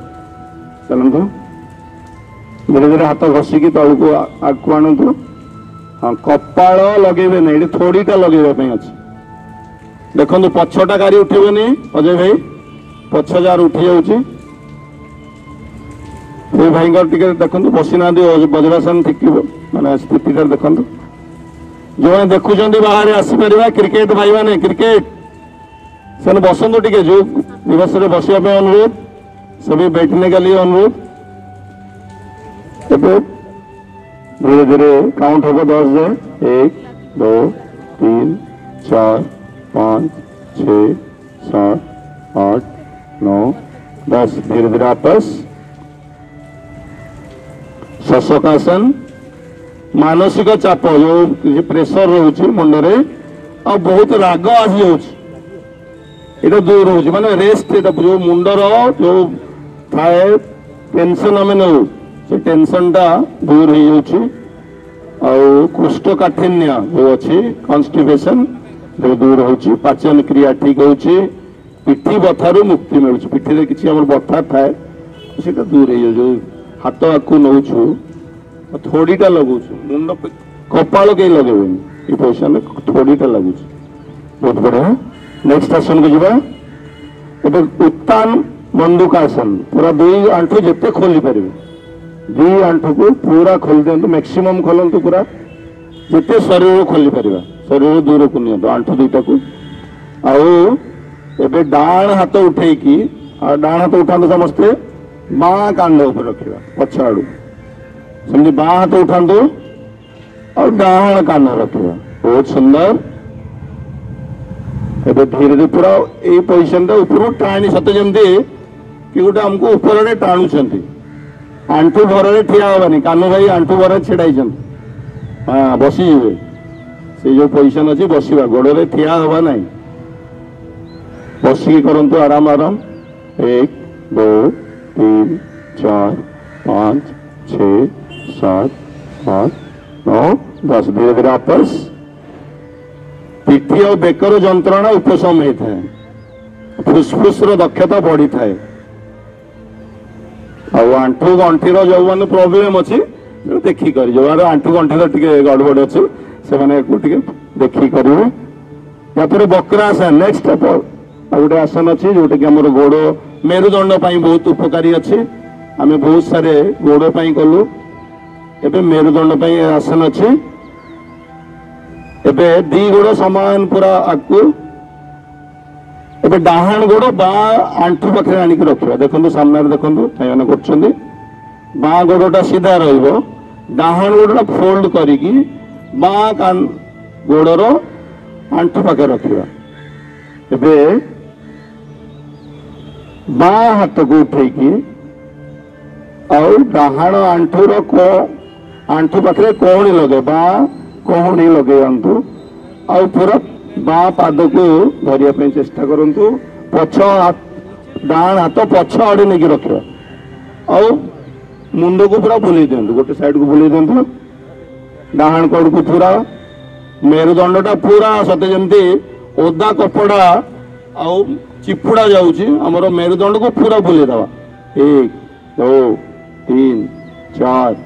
[SPEAKER 1] चलतु धीरे धीरे हाथ घसिकी तल को आगू आणतु हाँ कपाल लगे ना ये थोड़ीटा लगे अच्छे देखो पछटा गाड़ी उठबनी अजय भाई पछ जार उठी जाऊँगी भाई देखो बसी ना वज्रासन ठीक माने स्थिति देखो जो मैंने देखुं बाहर आसीपर क्रिकेट भाई मैंने क्रिकेट से बसंत टे जो दिवस बसवाई अनुरोध सभी बैठने के लिए अनुरोध धीरे धीरे काउंट होगा 10 जाए 1 2 3 4 5 6 7 8 9 10 धीरे धीरे आपस शशक आसन मानसिक चाप जो प्रेसर रोचे मुंडे आ बहुत राग आसी जाऊँ दूर हो माने रेस्ट जो मुंडर जो थाए टेंशन आम नौ से टेंशन टा दूर हो कोष्ठकाठिन्य जो अच्छी कॉन्स्टिपेशन जो दूर हो पाचन क्रिया ठीक हो पिठी बथारू मुक्ति मिलूँ पिठी किसी बथा थाए से दूर हो हाथ आकू नौ थोड़ीटा लगू मुंड कपाल कहीं लगे ये पोजिशन थोड़ीटा लगू बहुत बढ़िया नेक्स्ट आसन को जी उत्तान मंडूकासन पूरा दुई आंठू जिते खोली पारे दुई आंठू को पूरा खोल दिंतु मैक्सिमम खोलतु पूरा जिते शरीर खोली पार शरीर दूर को नि आंठू दुईटा को आउ डाण हाथ उठे डाण हाथ उठाते समस्ते बाँ कांध उपर रखा पछ आड़ सेमती बाँ हाथ उठातु और डाण कान रखा बहुत सुंदर धीरे धीरे पूरा ये पोजिशन ऊपर टाणी सत जमी कि गोटे आमको ऊपर टाणुं आंठू भर ठिया हवानी कानू भाई आंठू भर छिड़ाई हाँ बसीजे से जो पोजिशन अच्छी बसवा गोड़े ठिया हवा ना बसिकी करंतु आराम आराम 1 2 3 4 5 6 7 8 9 10 धीरे धीरे आपस पिठी और बेकर जंत्रणा उपशम होता है फुसफुस दक्षता बढ़ी थाए आंठू गंठीर जो मैंने प्रोब्लेम अच्छी देखिक जो आंठू गंठीर टे गड़बड़ अच्छी से देखिक करेंगे वक्रासन नेक्स्ट गोटे आसन अच्छी जोटा कि आम गोड़ मेरुदंड बहुत उपकारी अच्छी आम बहुत सारे गोड़ कलु एवं मेरुदंड आसन अच्छी एबे दी गोड़ सामान पूरा आकू एबे डाहाण गोड़ बा आंठू पाखे आनिक रखा देखो सामने देखो कर बा गोड़टा सीधा डाहाण गोड़टा फोल्ड करिकी बा गोड़र आंठू पाखे रखा एबे बा हाथ को उठेकी और डाहाण आंठूर आंठू पाखे कोहणी लगे बा कोहणी लगे आउ पूरा बा पाद को धरिया चेष्टा करंतु पछ डाण हाथ पछ आड़े नहीं रखा आउ मुंड को पूरा बुले दिंतु गोटे साइड को बुले दिंतु डाहाण कड़ को पूरा मेरुदंडटा पूरा सते जमती ओदा कपड़ा आउ चिपुड़ा जाऊँगी आमर मेरुदंड को पूरा बुले दवा 1 2 3 4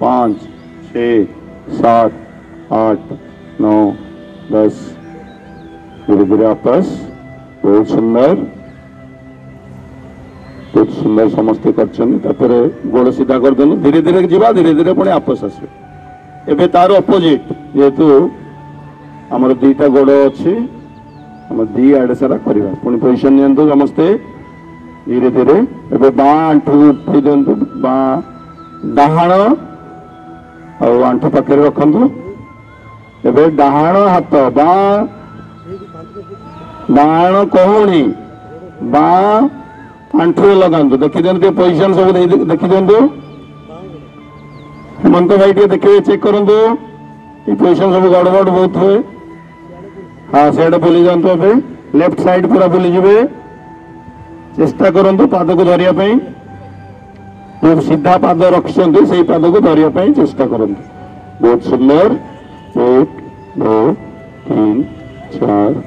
[SPEAKER 1] 5 6 7 8 9 10 धीरे धीरे आपस बहुत सुंदर समस्ते कर गोड़ सीधा कर देनु धीरे धीरे जीवा धीरे धीरे पुणी आपस आसे एबे तार अपोजिट जेहेतु आमर दुईटा गोड़ अच्छी आम दी आड़े सारा करवा पुणी पोजिशन नियंतु समस्ते धीरे धीरे एबे बाँ आंठू उठे दिंतु बाँ डाहाण और आंठू पाखे रखु एबे डाहाण हाथ बाँ डाहाण कहूणी बाँ आंठू लगातु देखी दिखाते पोजिशन सब देखी दिंतु हेमंत भाई टे देखिए चेक करूँ ये पोजिशन सब गड़बड़ बहुत हुए हाँ सीआडे बुली जातु ए लेफ्ट साइड पूरा बुलीजे चेष्टा करूँ पाद को धरिया जो सीधा पाद रखिंट से पाद को धरिया चेष्टा करूँ बहुत सुंदर 1 2 3 4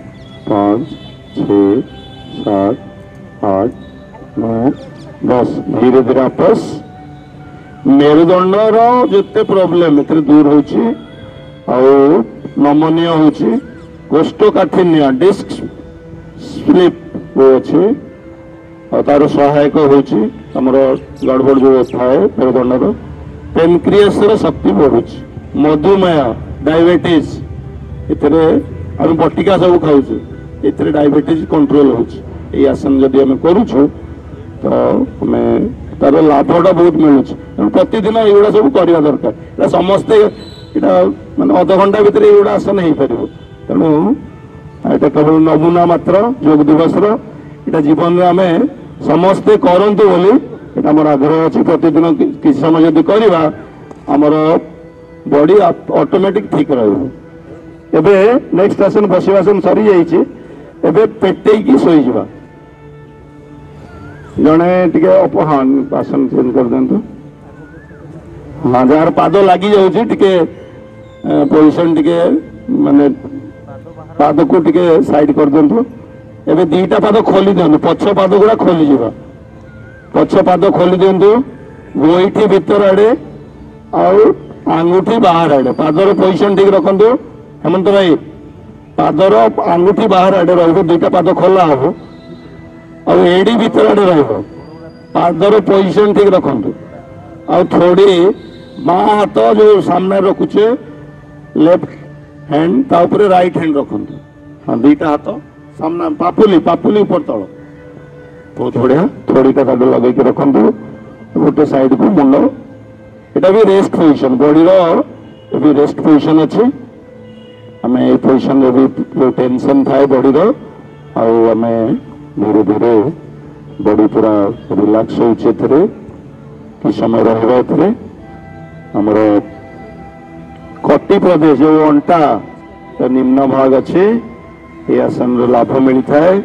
[SPEAKER 1] 5 6 7 8 9 10 धीरे धीरे आपस मेरुदंडर जिते प्रोब्लेम दूर हो नमनीय हो कोष्ठकाठिन्य डिस्क स्लिप वो अच्छे और तार सहायक होमर गड़बड़ जो थाए मेरुदंडर पेनक्रियास शक्ति बढ़ुँ मधुमेह डायबिटीज आम बटिका सब खाऊ ये डायबिटीज कंट्रोल हो आसन जदि आम करुचु तो आम तार लाभटा बहुत मिलूँ प्रतिदिन युवा सब करवा दरकार समस्ते यहाँ मानते अध घंटा भितर युवा आसन हो पार तेणु यहाँ केवल नमूना मात्र योग दिवस यहाँ जीवन में आम समस्ते करतु बोली मोर आग्रह अच्छी प्रतिदिन किसी समय जब करवा आमर बॉडी ऑटोमेटिक ठीक रहे। नेक्स्ट आसन बसिवासन सरी जाइए। एबे पेटेकी शोई जने टे हाँ आसन चेंज कर दिंतु। हाँ जार पाद लगी जाऊँगी टे पोजिशन टे माने पाद को टे साइड कर दिंतु। एबे दीटा पाद खोली दिंतु पछ पाद गुड़ा खोली जा पछ पाद खोली दिंतु। गोईठी भीतर आड़े आंगुठी बाहर आड़े पादर पोजिशन ठीक रखु। हेमंत भाई पादर आंगुठी बाहर आड़े रईटा पाद खोला हम आड़ी भीतर आड़े रदर पोजिशन ठीक रखु। आ थोड़ी बाँ हाथ जो सामने रखुचे लेफ्ट हैंड ताऊपर राइट हैंड रखु। हाँ दुईटा हाथ सामना पापुली पापुली ऊपर तल बहुत बढ़िया। थोड़ी काट लगे रखु गोटे साइड को मुंड यहाँ भी रेस्ट पोजिशन बॉडी भी रेस्ट पोजिशन अच्छी। आम ये पोजिशन भी जो टेंशन थाए बॉडी आम धीरे धीरे बॉडी पूरा रिलैक्स होचे कि समय रहा। आमर कटी प्रदेश जो अंटा निम्न भाग अच्छे ये आसन लाभ मिलता है।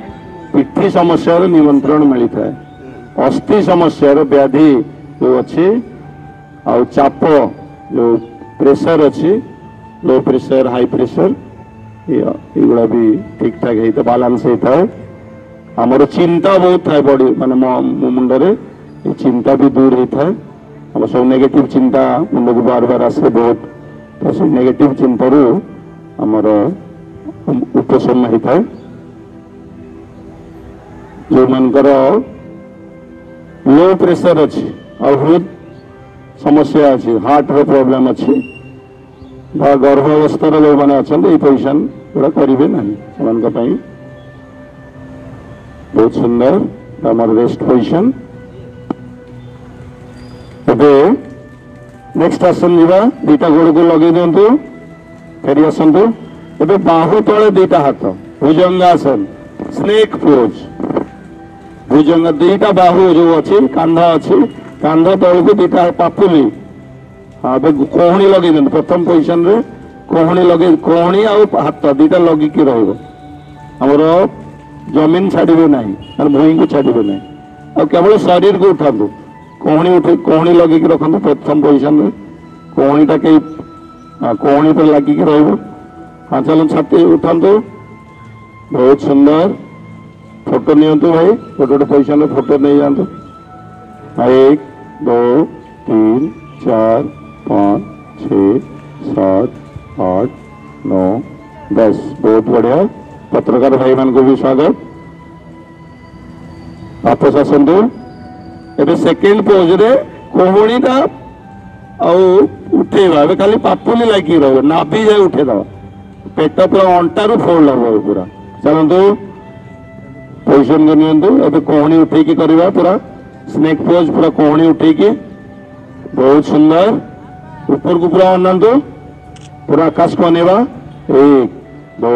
[SPEAKER 1] पिठी समस्या निमंत्रण मिलता है। अस्थि समस्या व्याधि जो अच्छी आ चाप जो प्रेशर अच्छी लो प्रेशर हाई प्रेशर ये भी ठीक ठाक होता बालांस होता है। आमर चिंता बहुत थाए बॉडी माने मुंडरे ये चिंता भी दूर होता है। हम सब नेगेटिव चिंता मुंड को बार बार आसे बहुत तो सब नेगेटिव चिंता रू आमर उपशम होता है। जो मनकर लो प्रेशर अच्छी और हृद समस्या अच्छी हार्ट रो प्रॉब्लम अच्छी गर्भावस्था जो मैंने अच्छा ये पोजिशन गुड़ा करेंगे ना से बहुत सुंदर आम रेस्ट पोजिशन। एबे नेक्स्ट आसन जीवा दीटा गोड़ को लगे दिंतु फेरी आसतु। एबे बाहु तले दीटा हाथ भुजंगासन स्नेक पोज भुजंग दीटा बाहु जो अच्छी कांधा अच्छी कांध तल को दीटा पापुली। हाँ कोहणी लगे दिखते प्रथम पोजिशन रे कोहणी लगे कोहणी हाथ दीटा लगिकी रमर जमीन छाड़े ना भूई को छाड़े ना केवल शरीर को उठातु कोहणी उठे कोहणी लगे रखु प्रथम पोजिशन रे कोहणीटा कई कोहणी पर लगिकी रही। हाँ चलो छाती उठातु बहुत सुंदर। फोटो नियंतु भाई गोटे गोटे पोजिशन में फोटो नहीं जातु। 1 2 3 4 5 6 7 8 9 10 बहुत बढ़िया। पत्रकार भाई मान को भी स्वागत। वापस आसतु। एबे सेकेंड पोज रे कोहणीटा उठेवा खाली पापुली लगी रहो नाभि जाए उठेदवा पेट पूरा अंटारू फोल्ड हम पूरा। चलतु पोजिशन को नियंतु। एबे कोहणी उठेकी करवा पूरा स्नेक पोज पूरा कोहणी उठेकी बहुत सुंदर। ऊपर को पूरा अनातु पूरा आकाश को अनेवा 1 2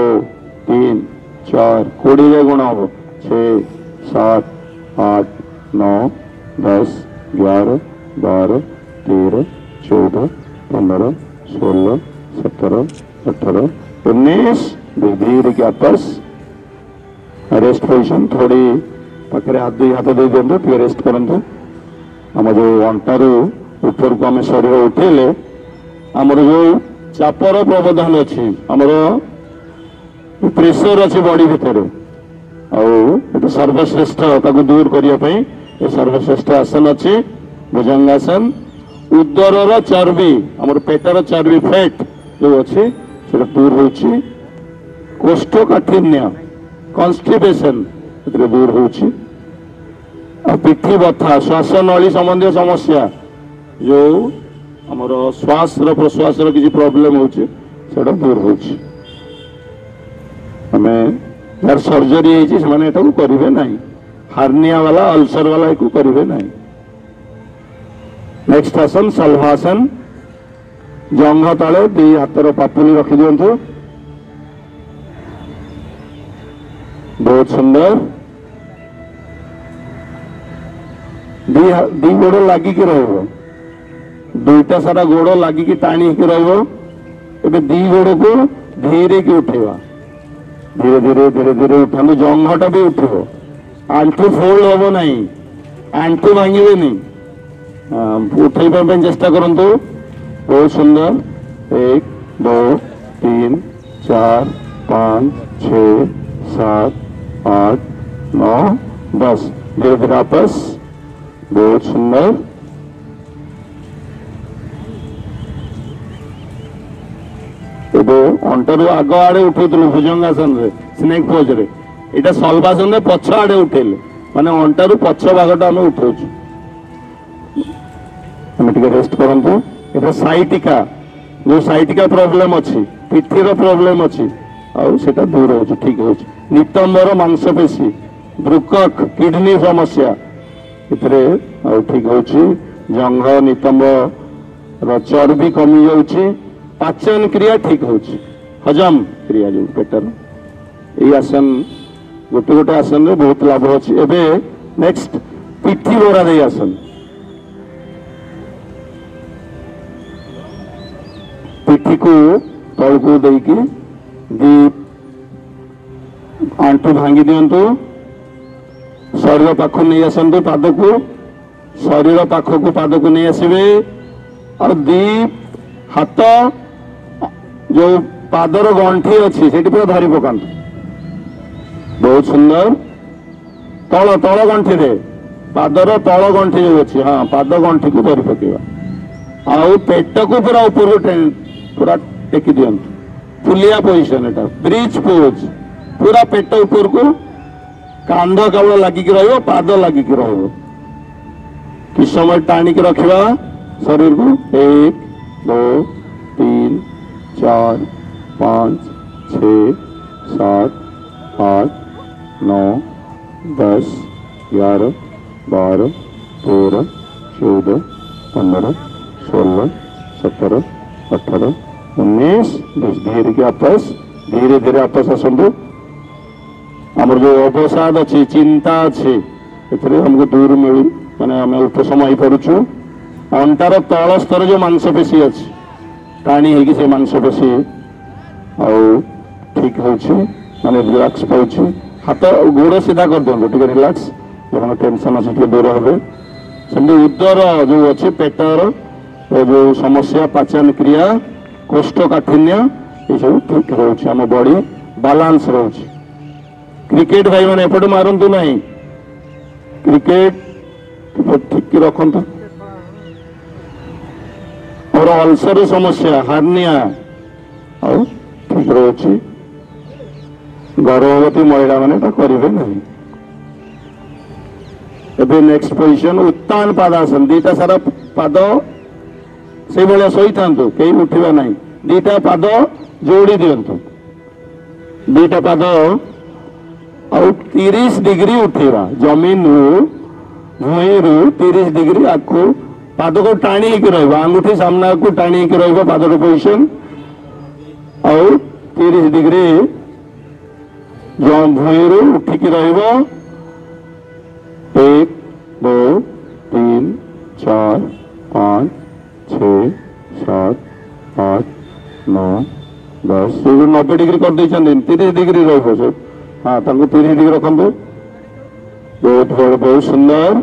[SPEAKER 1] 3 4 20 गुण हम 6 7 8 9 10 11 12 13 14 15 16 17 18 19 धीरे के आपस रेस्ट पोजिशन। थोड़ी पाखे हाथ दुई हाथ दे दिंतु टे रेस्ट करंतु। आम जो अंटारू ऊपर को आम शरीर उठेले आमर जो चापर प्रबंधन अच्छी आमर प्रेशर अच्छी बॉडी भितर आउ सर्वश्रेष्ठ दूर करने ये सर्वश्रेष्ठ आसन अच्छी भुजंगासन। उदर चर्बी आम पेटर चर्बी फैट जो अच्छी से दूर हो कोष्ठकाठिन्य कन्स्टिपेशन दूर हो पिठी बथा श्वास नली संबंधी समस्या जो आमर श्वास प्रश्वास किसी प्रॉब्लम होचे दूर हो यार सर्जरी है करेंगे ना हार्निया वाला अल्सर वाला को करेंगे ना। नेक्स्ट आसन सल्वासन जंघ तले दी हाथर पापुली रखी दिंतु बहुत सुंदर। दी गोड़ लगिकी रहो दुईटा सारा गोड़ लगिकी टाणी रही दी गोड़ को धीरे की उठेवा धीरे धीरे धीरे धीरे उठानु जंघटा भी उठो आंठू फोल्ड हम ना आंठू भांगे उठे चेष्टा करूँ बहुत सुंदर 1 2 3 4 5 6 7 8 9 10 धीरे धीरे आपस बहुत सुंदर अंटर आग आड़े उठौलु भुजंगासन स्नेक पोज रे इटा सल्वासन पछ आड़े उठेले माने अंटारू पछ भागटा आम उठाऊ रेस्ट करंतु एटा साइटिका जो साइटिका प्रॉब्लम अच्छी पिठीर प्रॉब्लम अच्छी आउ सेटा दूर हो ठीक हो नितंबर मांसपेशी बृकक किडनी समस्या इतरे आउ ठीक हो जंघ नितंब चर्बी कमी जाउछि पाचन क्रिया ठीक हो हजम क्रिया जो पेटर ये आसन गोटे गोटे आसन रे बहुत लाभ अच्छी एवं नेक्स्ट पिठी बोरा दे आसन पिठी को तल को देकी दी आंठू भांगी दिंतु शरीर पाख नहीं आसतु पाद को शरीर पाख को पाद को नहीं आसवे और दी हाथ जो पादर गंठी अच्छी से पूरा धरी पका बहुत सुंदर तल तल गंठी रे पादर तल गंठी जो अच्छी हाँ पाद गंठी को धरी पकेवा आउ पेट को पूरा ऊपर पूरा टेकी दिंतु पुलिया पोजिशन एटा ब्रिज पोज पूरा पेट ऊपर को कांध केवल लगिकी रहिबो पाद लगिकी रहिबो कि समय टाणिकी रखिबा शरीर को 1 2 3 4 5 6 7 8 9 10 11 12 13 14 15 16 17 18 19 20 धीरे के आपस धीरे धीरे आपस आसतु आमर जो अवसाद अच्छी चिंता अच्छी हमको दूर मिलू माने आम उपशम हो पार्छु अंटार तल स्तर जो मांसपेशी अच्छी टाणी होगी से मांसपेशी आउ ठीक हो माने रिलैक्स पाऊँ हाथ गोड़ सीधा कर दिखाँ टे रिलैक्स जो टेंशन अच्छे दूर हे सेमती उदर जो अच्छे पेटर जो समस्या पाचन क्रिया कोष्ठकाठिन्य ये सब ठीक रोच आम बॉडी बालांस रोच क्रिकेट भाई मैंने एपटे मारतु ना क्रिकेट ठीक रखु और अल्सर समस्या हार्निया और ठीक रोच गर्भवती महिला मैंने करेंगे ना एबे नेक्स्ट पोजिशन उत्तान पादासन दीटा सारा पाद से भाया शई था कहीं उठा ना दीटा पाद जोड़ी दिंतु दीटा पाद आउ 30 डिग्री उठेगा जमीन रु भूई रु 30 डिग्री आपको पाद को टाणी आंगुठी सामना को टाणी पाद पोजिशन आउ 30 डिग्री भूई रु उठिक 1 2 3 4 5 6 7 8 9 10 90 डिग्री कर 30 डिग्री रही हाँ 30 डिग्री रखु बहुत सुंदर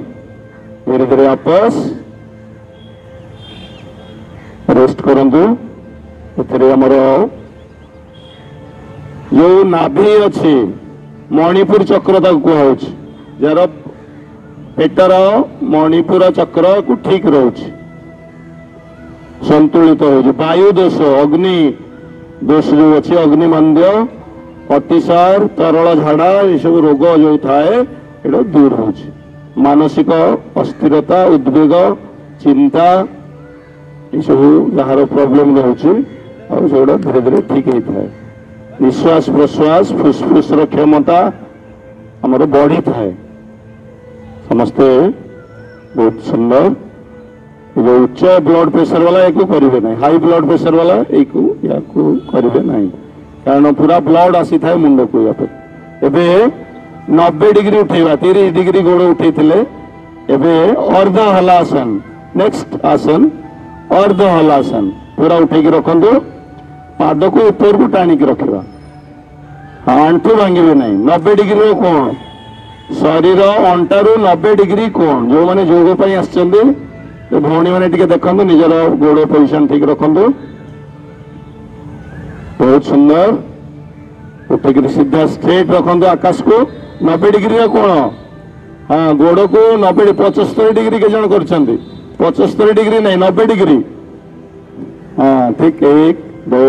[SPEAKER 1] धीरे धीरे आपस रेस्ट करंतु आमर जो नाभि अच्छी मणिपुर चक्र कहुँ जार पेटर मणिपुर चक्र को ठीक रोचे संतुलित हो वायु दोष अग्नि दोष जो अच्छी अग्निमंद्य अतिसार तरल झाड़ा ये सब रोग जो थाए ये दूर हो मानसिक अस्थिरता उद्वेग चिंता ये सब जार प्रोब्लेम रोचे धीरे धीरे ठीक होता है निश्वास प्रश्वास फुसफुस क्षमता आमर बढ़ी थाए समस्ते बहुत सुंदर जो उच्च ब्लड प्रेशर वाला एक करेंगे ना हाई ब्लड प्रेशर वाला एक करेंगे ना कारण पूरा ब्लड आसी था मुंड को एबे 90 डिग्री उठेगा 30 डिग्री गोड़ उठे अर्ध हलासन नेक्स्ट आसन अर्ध हलासन पूरा उठेकी रखु पाद को ऊपर को टाणिकी रखा आंठू भांगे ना 90 डिग्री कोण शरीर अंटारू 90 डिग्री कोण जो मैंने जोग भौणी मैंने देखो निजर गोड़ पोजिशन ठीक रखु बहुत सुंदर उठेक सीधा स्ट्रेट रखु आकाश को 90 डिग्री कोण हाँ गोड़ को 90 75 डिग्री के जन कर 75 डिग्री नहीं 90 डिग्री हाँ ठीक 1 2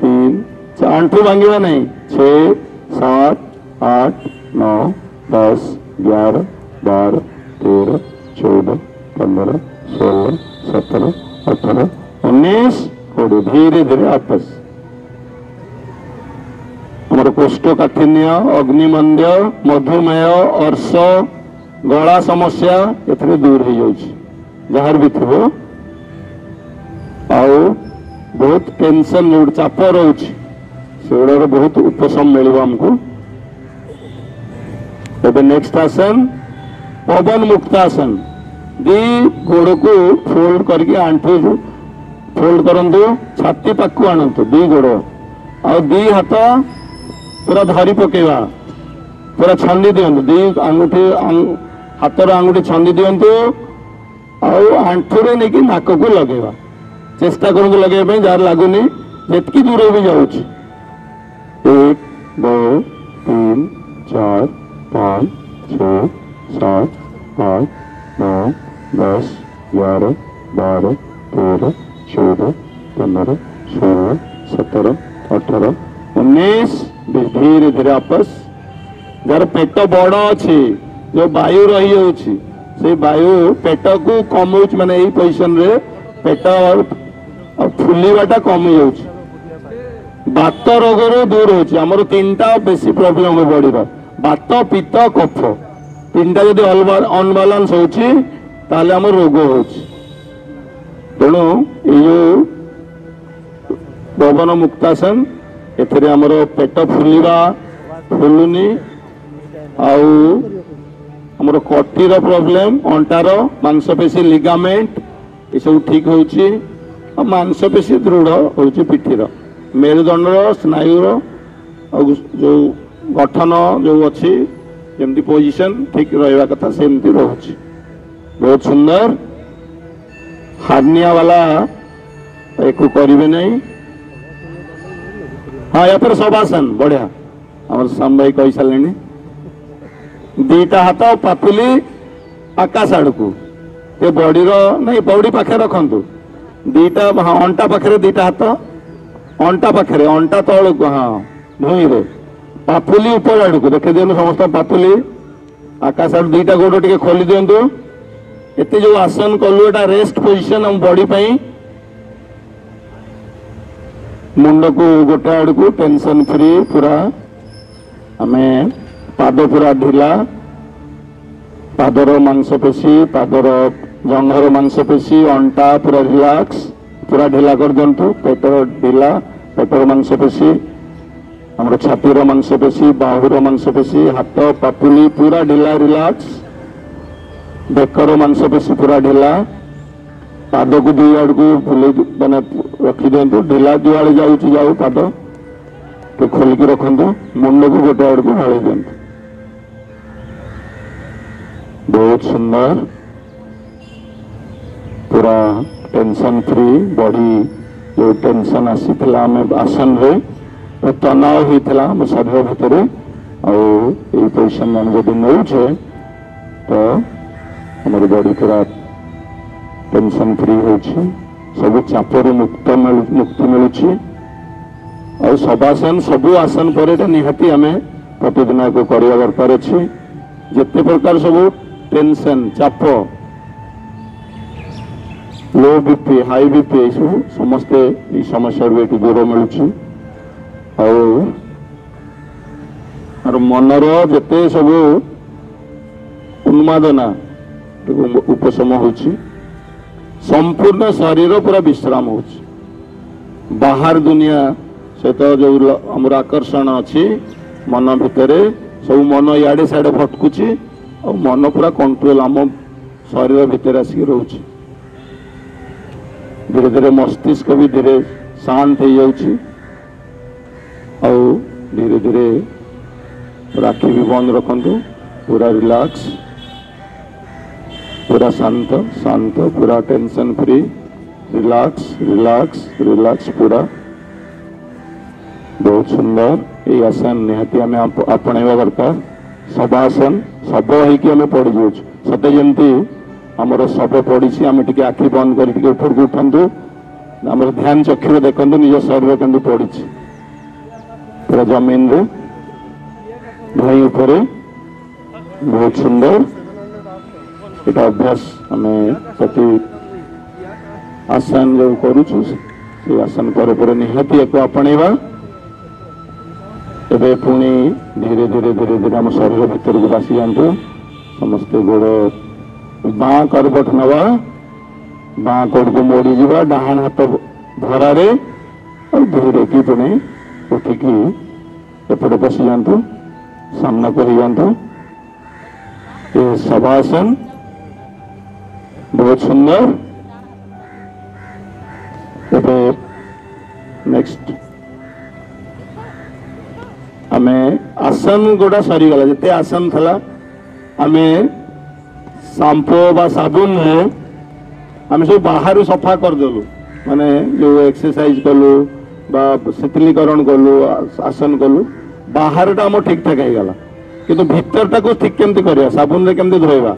[SPEAKER 1] 3 4 आंठू भांगे नहीं 6 7 8 9 10 11 12 13 14 15 16 17 18 19 20 धीरे धीरे आपस हमारे कोष्ठकाठिन्य अग्निमंद्य मधुमेह अर्श गला समस्या एथरे दूर हो जाउछि जहार भी थो आउ बहुत टेंशन जो चाप रोचे से बहुत उपशम मिल हमको एबे नेक्स्ट आसन पवन मुक्तासन दी गोड़ को फोल्ड करके आंठू फोल्ड करंतु छाती पाखु आणंतु दी गोड़ आ दी हाथ पूरा धरी पकेवा पूरा छंदी दियंतु दी आंगुठी हाथर आंगुठी छंदी दियंतु आंठू रे नेकी नाक को लगेवा चेष्टा करंतु लगे जार लगुनी जितकी दूर भी जाऊँ 1 2 3 4 5 6 7 8 9 10 11 12 13 14 15 16 17 18 19 धीरे धीरे आपस जार पेट बड़ अच्छी जो वायु रही जाऊँगी से वायु पेट को कम माने यही पोजिशन रे पेट फुलवाटा कमी जाऊँगी बात रोग दूर होमर 3टा बेसी प्रोब्लेम बॉडी बात पित्त कफ 3टा जदि अनबालांस होम रोग हो तेणु ये पवन मुक्तासन एथिरे हमर पेट फुलिबा फुलुनी आमर कटीर प्रोब्लेम अंटार मांसपेशी लिगामेंट ये सब ठीक होची मांसपेशी दृढ़ होची पिठीर मेरुदंडर स्नायुर जो गठन जो अच्छी जमती पोजिशन ठीक रहा कथा सेमती रोचे बहुत सुंदर हार्निया वाला एक करेंगे नहीं हाँ या फिर शवासन बढ़िया आम साम भाई कही सारे 2टा हाथ पापुली आकाश आड़ को बॉडीर नहीं बॉडी पाखे रखु 2टा हाँ अंटा पाखे 2टा हाथ अंटा पाखे अंटा तल को हाँ भूई रे पापुली ऊपर आड़ को देखी दिखाँ समस्त पापुली आकाश आड़ 2टा गोड़ टे खोली दिंतु एत जो आसन कलु एटा रेस्ट पोजिशन हम बॉडी पाई मुंड को गोटे आड़ को टेंशन फ्री पूरा आमे पाद पूरा ढिला पादर मांसपेशी पादर जंघर मांसपेशी अंटा पूरा रिलैक्स पूरा ढिला कर दिंतु पेटर ढिला पेटर मांसपेशी हमर छातीर मांसपेशी बाहुर मांसपेशी हाथ पापुली पूरा ढिला रिलैक्स बेकर मांसपेशी पूरा ढिला पाद को 2 आड़ को फुले मैंने रखी दिंतु ढिला जुआड़े जाऊ पाद तो खोलिकी रखु मुंड को गोटे आड़ को ढाली दिंतु बहुत सुंदर पूरा टेंशन फ्री बॉडी जो टेंशन आसी आसन रे तनाव होता शरीर भितर आई पोजिशन आम जब नौचे तो हमारी बॉडी पूरा टेंशन फ्री हो सब चापर मुक्ति मिलूँ और शवासन सबू आसन पर निहाती आम प्रतिदिन को करवा दरकार अच्छे जिते प्रकार सब टेंशन चाप लो बीपी हाई बीपी सब समस्ते ये समस्या दूर मिलूँ और मनर जिते सब उन्मादना उपशम हो संपूर्ण शरीर पूरा विश्राम हो बाहर दुनिया सहित जो आमर आकर्षण अच्छी मन भितर सब मन इे सियाड़े भटकुची और मन पूरा कंट्रोल आम शरीर भितर आसिक रोचे धीरे धीरे मस्तिष्क भी धीरे शांत हो जाउछि आउ धीरे धीरे आखि भी बंद रखंतु पूरा रिलैक्स पूरा शांत शांत पूरा tension free relax relax relax पूरा बहुत सुंदर ये आसन निहाती आम आपणेवा दरकार सब आसन सब होमें पड़ जाऊँ सते जमती आमर सब पड़ी आम टे आखि बंद करके ऊपर उठु आम ध्यान चक्षु देखु निज शरीर के पड़ी पूरा जमीन रे भई उपर बहुत सुंदर ये अभ्यास आम प्रति आसन जो करुचु से आसन पर निहाती एक आपणेवा एबे पुणी धीरे धीरे धीरे धीरे आम शरीर भितर को बासी जातु समस्ते गोड़ बाँ करबट नवा बाँ कोड़ को मोड़ी जा डाहाण हाथ धरारे और धीरे की पुणी उठिकी एपटे बसी जातु सामना को जातु ये शवासन बहुत सुंदर एबे नेक्स्ट आमे आसन गोटा सरीगला जिते आसन थला आमे शांपू बा साबुन रे आमे सब बाहर सफा कर देलु माने जो एक्सरसाइज कलु बा शीतलीकरण कलु आसन कलु बाहर टा हम ठीक ठाक गला किंतु भीतर टा को ठीक केमती करिया साबुन रे केमती धोइबा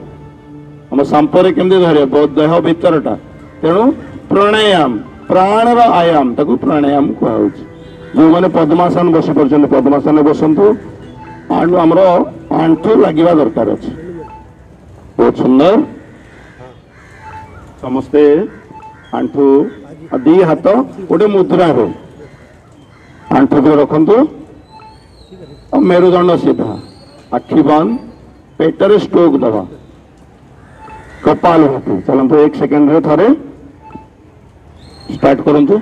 [SPEAKER 1] हम शांपू रे केमती धरिया देह भीतर टा तेणु प्राणायाम प्राण रो आयाम ताको प्राणायाम कहउछि जो मैंने पद्मासन बसी पड़ते पद्मासन बसतु आमर आंठू लगे दरकार अच्छे बहुत सुंदर समस्ते आंठू दी हाथ गोटे मुद्रा हो आंठू को रखु मेरुदंड सीधा आखि बंद पेटर स्ट्रोक दबा कपाल भाती चलते एक सेकेंड रे थरे स्टार्ट करंतु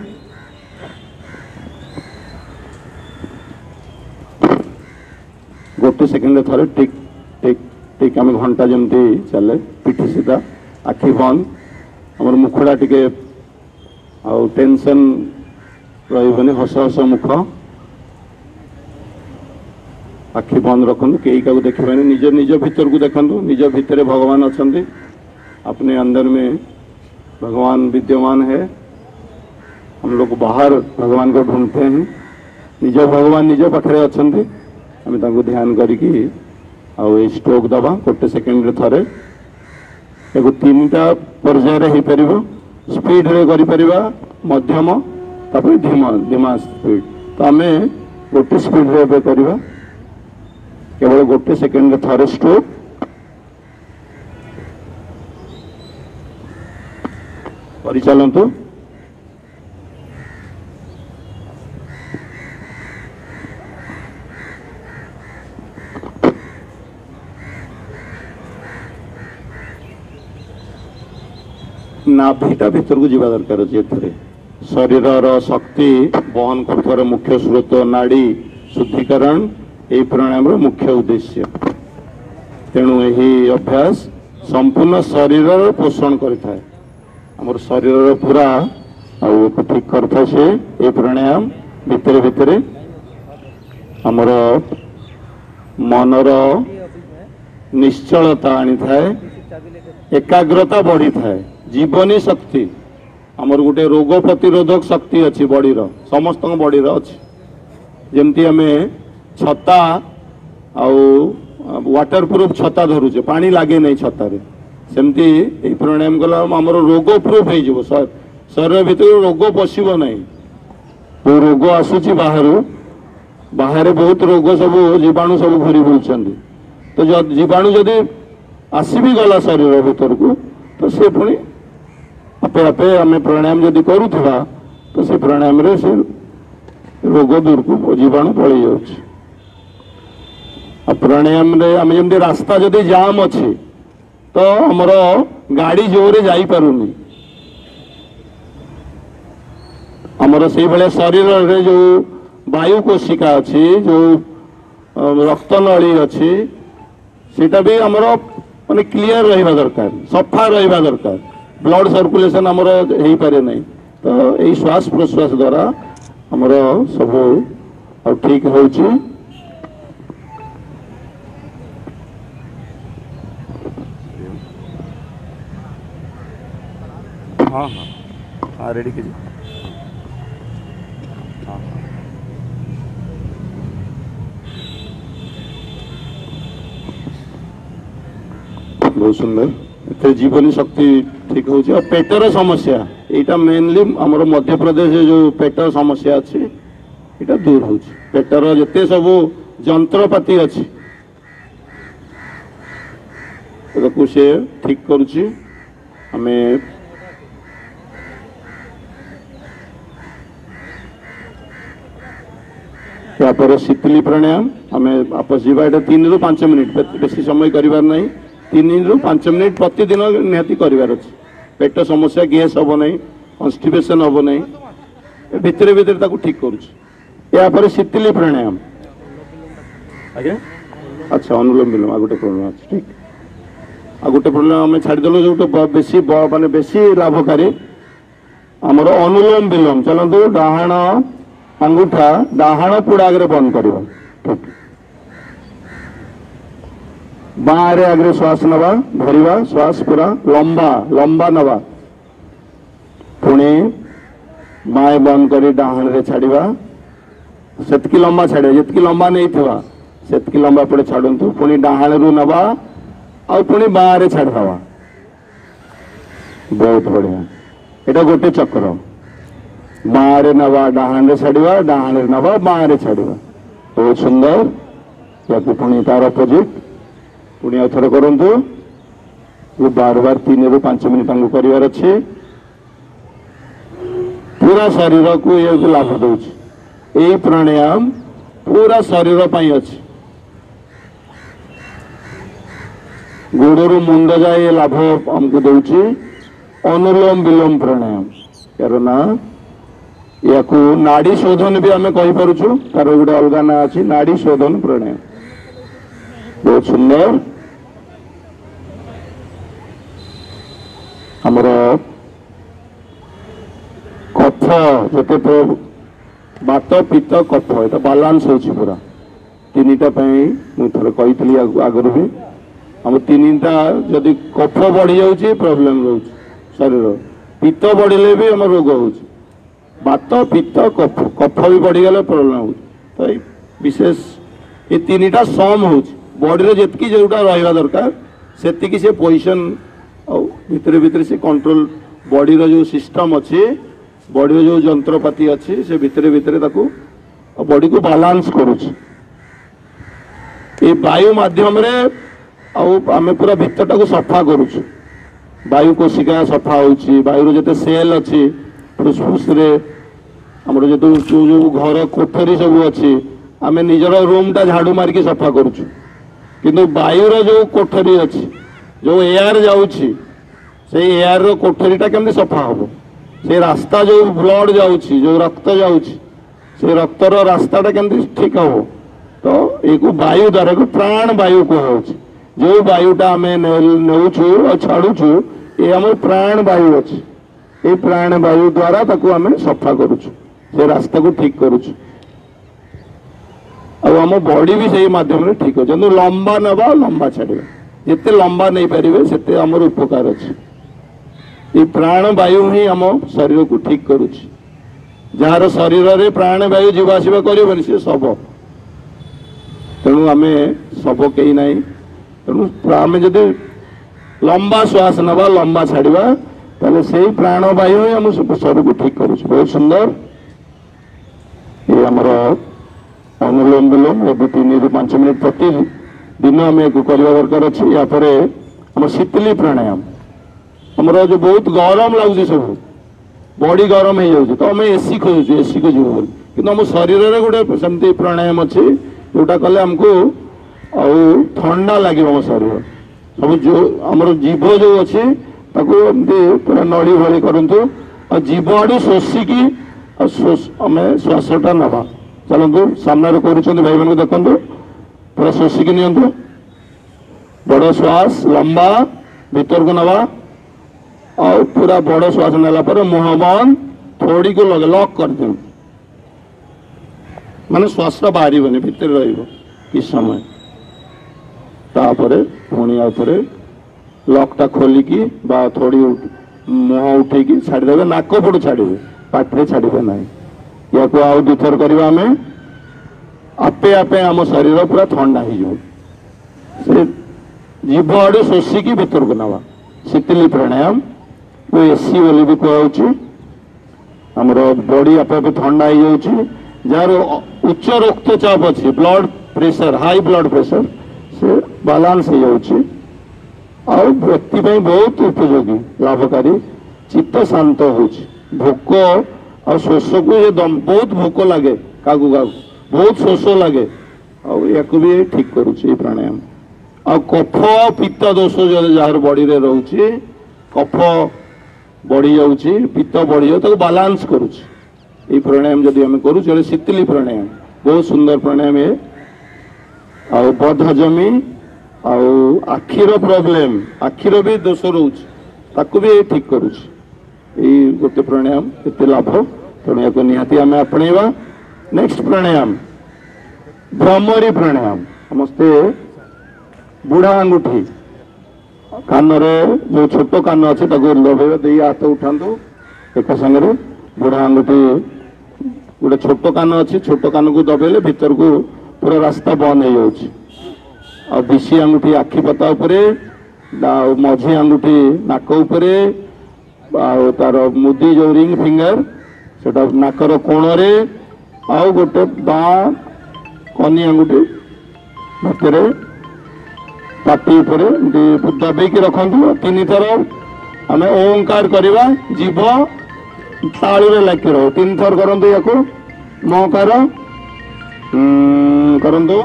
[SPEAKER 1] गोटे सेकेंड थे टिक टिक टिक आम घंटा जमती चले पिठी सीधा आखि बंद आम मुखड़ा टिके टेंशन रही हस हस मुख आखि बंद रखु कई क्या देखिए निज निज भीतर को देखु निज भितर भगवान अच्छा अपने अंदर में भगवान विद्यमान है हम लोग बाहर भगवान को ढूंढते हैं निज भगवान निज पाखे अच्छा आम ध्यान करके स्ट्रोक दबा गोटे सेकेंड थे एक तीन टा पर्यायर हो पार स्पीड रे कर मध्यम तापर धीमा धीमा स्पीड तो आम गोटे स्पीड रे करवा केवल गोटे सेकेंड थे स्ट्रोक कर चलतु नाभिटा भीतर को जीवा दरकार अच्छे शरीर शक्ति बहन कर मुख्य स्रोत नाड़ी शुद्धिकरण यही प्राणायाम मुख्य उद्देश्य तेणु यही अभ्यास संपूर्ण शरीर पोषण करें आम शरीर पूरा ठीक करता से ये प्राणायाम भितर भितर आमर मनर निश्चलता आनी थाए एकाग्रता बढ़ी थाए जीवनी शक्ति आमर गोटे रोग प्रतिरोधक शक्ति अच्छी बॉडी रो समस्त बॉडी रो अच्छी जमती आम छता वाटर प्रूफ छता धरुचे पानी लगे नहीं छतारे सेमती प्राणायाम कला आमर रोग प्रूफ हो शरीर भीतर रोग पशब ना तो रोग आसूची बाहर बहुत रोग सब जीवाणु सब घूरी बुलूँ तो जीवाणु जदि आसी भी गला शरीर भीतर को तो सी पुणी आपे आपे आम प्राणायाम जदि करुवा तो से प्राणायाम रे से रोग दूर को जीवाणु पलि जा प्राणायाम रे आम जमी रास्ता जदि जाम अच्छे तो आमर गाड़ी जोरे जाई पारुनी आमर से भाया शरीर रे जो वायु कोशिका अच्छी जो रक्त नली अच्छी सेटा भी आमर माने क्लियर रहा दरकार सफा रहा दरकार ब्लड सर्कुलेशन आमर हो पारे नहीं तो यही श्वास प्रश्वास द्वारा आमर सब ठीक हो। हाँ हाँ हाँ रेडी कीजिए। हाँ बहुत सुंदर एते जीवनी शक्ति ठीक हो। पेटर समस्या यहाँ मेनली आमर मध्य प्रदेश जो पेटर समस्या अच्छी यहाँ दूर हो। पेटर जिते सब जंत्रपाति अच्छी से ठीक करुच्ची। आम यापर शीतली प्राणायाम आम आपस जावा। यहाँ 3 ରୁ 5 मिनिट बेसी समय करार ना। 3 ରୁ 5 मिनिट प्रतिदिन निहाती करार अच्छे। पेट समस्या गैस हम ना, कन्स्टिपेशन हम ना, भितर भितर ठीक कर। शीतली प्राणायाम आज्ञा अच्छा अनुलोम विलोम आ गोटे प्रोब्लेम अच्छे ठीक। आ गोटे प्रोब्लेम आम छाड़देलु जो बेसी माने बेसी लाभकारी आमर अनुलोम विलोम। चलतु डाहाण अंगूठा डाहाण पुड़ा आगे बंद कर ठीक। बाँरे आगे श्वास नवा धरवा श्वास पूरा लंबा लंबा नवा पुणी बाएं बंद कर डाहाण रे छाड़वा सेतकी लंबा छाड़े जितकी लंबा नहीं थिवा सेतकी लंबा पड़े छाड़ू पुणी डाहाण रू नवा आ पुणी बाँरे छाड़वा। बहुत बढ़िया एटा गोटे चक्र बाँरे नवा डाहाण रे छाड़वा डाहाण रे नवा बाँरे छाड़वा। बहुत सुंदर या पुणी तार अपोजिट पुणी आउथरे करंतु बार बार 3 ରୁ 5 मिनिट हमको करिवार अछि। पूरा शरीर को ये लाभ दउछि। ए प्राणायाम पूरा शरीर पई अछि। गोड़रू मुंड जाए ये लाभ हमको दउछि। अनुलोम विलोम प्राणायाम यार ना या नाड़ी शोधन भी आम कहीपरु तार गोटे अलग ना अच्छी नाड़ी शोधन प्राणायाम। बहुत सुंदर आमर कफ जो बात पित्त कफ ये बालांस हो पूरा 3टा मुझे कही आगुरी भी आम 3टा जदि कफ बढ़ी जाऊँगी प्रोब्लेम रोच शरीर पित्त बढ़िले भी आम रोग हो बात पित्त कफ कफ भी बढ़ीगले प्रोब्लेम हो। तो विशेष ये 3टा सम हो बॉडी जितकी जोटा रहा दरकार से से पोजिशन भितर भितर से कंट्रोल बॉडी जो सिस्टम अच्छी बॉडी जो जंत्रपाति अच्छी से भितर भितर बॉडी को बालांस करुच्ची। वायु माध्यम आम पूरा भितर को सफा करुचु। वायु कोशिका सफा होची वायु जो सेल अच्छी फुसफुस आमर जो जो घर कोठरी सब अच्छी आम निजर रूम टा झाड़ू मारिकी सफा करुचु। किंतु वायुर जो कोठरी अच्छी जो एयर जाऊँगी से एयर रो कोठरीटा केमती सफा हम से रास्ता जो ब्लड जाऊँगी जो रक्त जाऊँगी से रक्तर रास्ताटा केमती ठीक हम। तो एक वायु द्वारा को प्राण वायु कह जो वायुटा आम नौचु और छाड़ुचु ये आम प्राण वायु अच्छी ये प्राण वायु द्वारा आम सफा करुचु से रास्ता को ठीक करुचु। आम बॉडी भी सही माध्यम ठीक हो लंबा नवा लंबा छाड़ा जिते लंबा नहीं पारे से आमर उपकार अच्छे। ये प्राण वायु ही आम शरीर को ठीक करुच्ची। जार शरीर में प्राण वायु जीव आसवा कर सी शब तेणु आम शब कहीं ना तेणु आम जदि लंबा श्वास नवा लंबा छाड़ा ताले से प्राण वायु ही आम शरीर को ठीक करुच्ची। बहुत सुंदर ये आमर अनुलोम विलोम ये 3 ରୁ 5 मिनिट प्रति दिन आम करवा दरकार अच्छे। यापर आम शीतली प्राणायाम आमर जो बहुत गरम लगुच सब बॉडी गरम हो जाऊँ तो आम एसी खोजु एसी को जीव कि आम शरीर में गोटे सेमती प्राणायाम अच्छी जोटा कले आमको ठंडा लगे आम शरीर सब जो आमर जीभ जो अच्छी पूरा नड़ी भली करूँ और जीभ आड़ शोषिकी आम श्वासटा नवा। चलतु सामने कर भाई मान देखु पूरा शोषिकी नियंतु बड़ श्वास लंबा भीतर को नवा और पूरा बड़ श्वास नेला पर मुह बंद थोड़ी को लगे लॉक कर दियो माने श्वास बाहर भितर रही समय तापर पुणी आउे लॉकटा खोलिकी बा थोड़ी मुह उठेकी छाड़देवे नाक पटू छाड़े पाटे छाड़े ना या आउ दुथर करवा आम आपे आपे आम शरीर पूरा ठंडा हो जीभ आड़े शोषिकी भीतर को नवा शीतली प्राणायाम वो एसी बोली भी कहूँ आमर बॉडी आपे आपे ठंडा हो जार उच्च रक्तचाप अच्छी blood pressure high blood pressure से बालांस हो व्यक्ति बहुत उपयोगी लाभकारी चित्त शांत हो भोक और शोष को ये बहुत भोक लगे काकू बहुत शोष लगे या भी ठीक करुच्ची प्राणायाम आ कफ पित्त दोष जार बॉडी रे रोचे कफ बढ़ी जाऊँगी पित्त बढ़ी जाए बालांस करुच्ची प्राणायाम जदि आम करूँ शीतली प्राणायाम बहुत सुंदर प्राणायाम है आ बद हजमी आखिर प्रोब्लेम आखिर भी दोष रोचे भी ठीक करुच्ची गोटे प्राणायाम केते लाभ तेणु या निहाती आम आपणेवा नेक्स्ट प्राणायाम भ्रमरी प्राणायाम समस्ते बुढ़ा अंगूठी कान जो छोट कान अच्छे लभेबे दे हाथ उठातु एक संगे बुढ़ा अंगूठी गोटे छोट कान अच्छी छोट कान को दबेले भीतर को पूरा रास्ता बंद हो जाऊँ दिशी अंगूठी आखि पता उपरे मझी अंगूठी नाक उपरे तार मुदी जो रिंग फिंगर से नाकर कोणरे आउ गोटे बाँ कनी अंगूठी भितर पाटी उपरे दबेकी रखु तीन थर आम ओंकार करवा जीभ तालू रे लाग रहो तीन थर करंतु याको मकार करंतु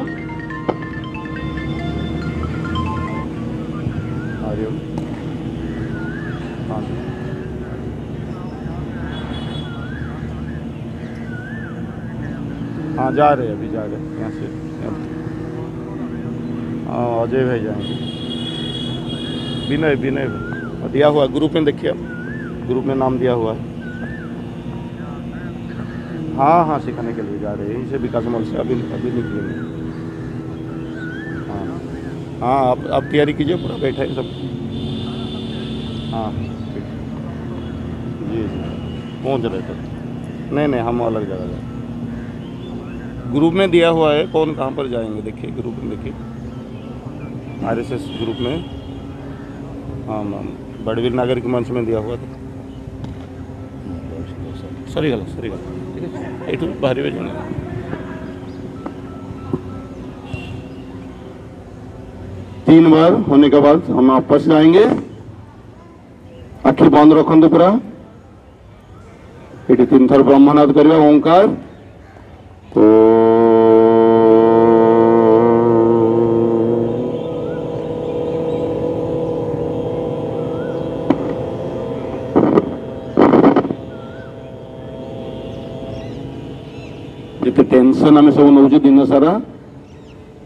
[SPEAKER 1] हाँ जा रहे अभी जा रहे यहाँ से हाँ अजय भाई जाएंगे विनय विनय दिया हुआ ग्रुप में देखिए ग्रुप में नाम दिया हुआ है हाँ हाँ सिखाने के लिए जा रहे हैं यहीं से विकास मॉल से अभी अभी निकलेंगे हाँ हाँ आप तैयारी कीजिए पूरा बैठा है सब हाँ जी पहुँच रहे थे नहीं नहीं हम अलग जगह जाए ग्रुप में दिया हुआ है कौन कहाँ पर जाएंगे देखिए ग्रुप में देखिए आरएसएस ग्रुप में हाँ मैम बड़वीर नागरिक मंच में दिया हुआ था सरी गला ये बाहर जाएंगे तीन बार होने के बाद हम वापस जाएंगे आखिर बंद रखते पूरा ये तीन थर ब्रह्मनाद करवा ओंकार जिते टेंशन आम सब नौ दिन सारा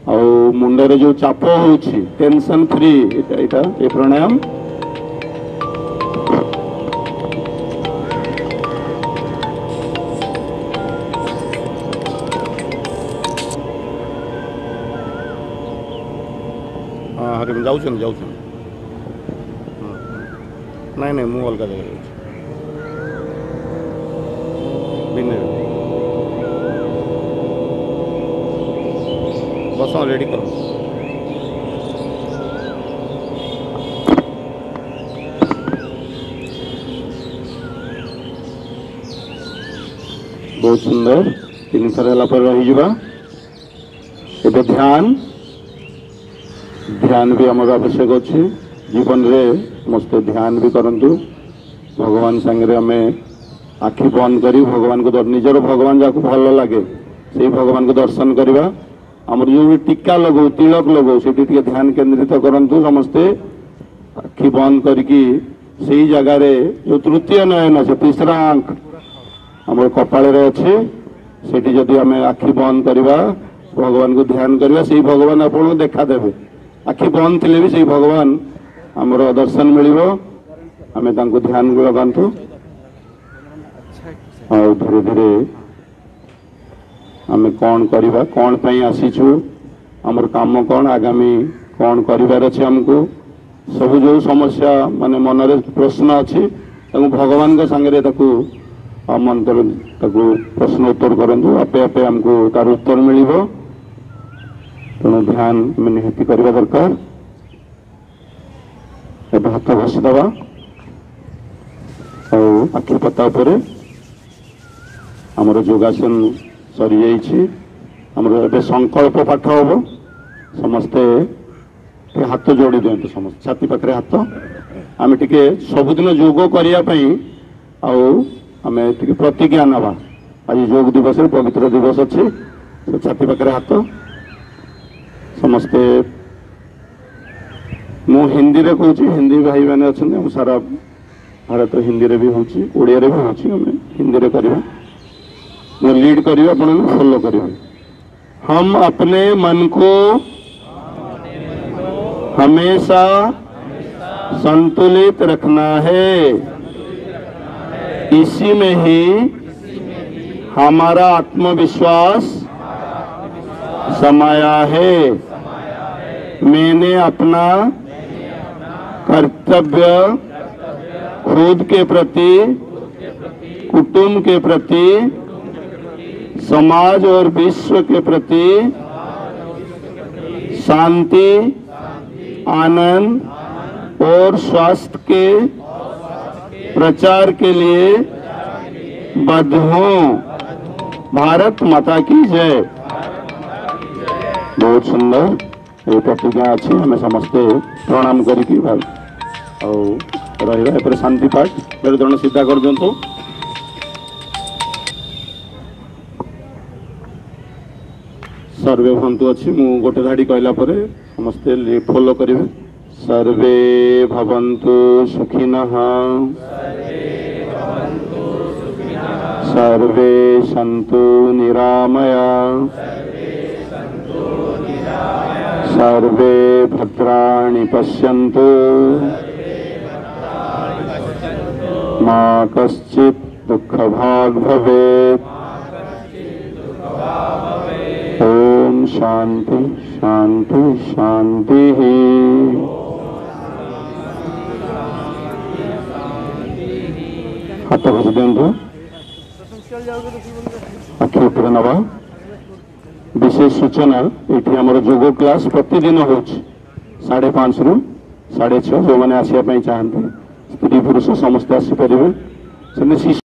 [SPEAKER 1] आ मुंडे जो चाप हो टेंशन फ्री एटा ये प्राणायाम हाँ हरे जाऊँ नहीं नहीं मु अलग जगह बस रेडी करो बहुत सुंदर तीन थर रही ध्यान ध्यान भी आम आवश्यक अच्छे जीवन रे समस्त ध्यान भी करंतु भगवान संगे आम आखि बंद कर भगवान को निजर भगवान जहाँ भल लगे से भगवान को दर्शन करवा आमर जो भी टीका लगो तिलक लगो से ध्यान केंद्रित करंतु समस्ते आखि बंद करके से जगार जो तृतीय नयन से तीसरा आंख आम कपाल अच्छे से जदि आम आखि बंद करवा भगवान को ध्यान करवा से भगवान आपको देखा देवे आखि बंद थे भी से भगवान आमर दर्शन मिल आम ध्यान लगातु और धीरे धीरे आम कौन करवा कौन पाई आसीचु आमर काम कौन आगामी कौन करार अच्छे आमको सब जो समस्या माने मन रे प्रश्न अच्छी भगवान संगे मन प्रश्न उत्तर करूँ आपे आपे आमको तार उत्तर मिल तेणु ध्यान आम निहाती करवा दरकार। एवं हाथ घसीदवा और आखि पता पर आमर योगासन सरी जाइए संकल्प पाठ हम समस्ते हाथ जोड़ी दिंतु समस्त छाती पाखे हाथ आम टे सबुदिन योग करने आम टे प्रतिज्ञा नवा आज योग दिवस पवित्र दिवस अच्छी छाती पाखे हाथ समस्ते मु हिंदी रे कहूँ हिंदी भाई मैंने अच्छा सारा भारत हिंदी रे भी होड़िया रे भी हूँ हिंदी रे करवा मैं लीड करी आप फॉलो करेंगे। हम अपने मन को हमेशा संतुलित रखना है, इसी में ही हमारा आत्मविश्वास समाया है। मैंने अपना कर्तव्य खुद के प्रति, कुटुंब के प्रति, समाज और विश्व के प्रति शांति, आनंद और स्वास्थ्य के प्रचार के लिए बद्ध हूँ। भारत माता की जय। बहुत सुंदर ये प्रतिज्ञा अच्छी हमें समस्ते प्रणाम करी रहा शांति पाठ मेरे जन सीधा कर दिंतु। सर्वे भवन्तु अच्छी मु गोटे धाड़ी कहला परे समस्ते फॉलो करेंगे। सर्वे भवन्तु सुखिनः, सर्वे सन्तु निरामया, सर्वे भद्राणि पश्यन्तु, मा कश्चित् दुःखभाग् भवेत्। ओम शांति शांति शांति। हाथ घसी दिंतु, आखि उपर नवा। विशेष सूचना ये आमर योग क्लास प्रतिदिन हो 5:30 रु 6:30 जो मैंने आसपा चाहते स्त्री पुरुष समस्ते आसीपर।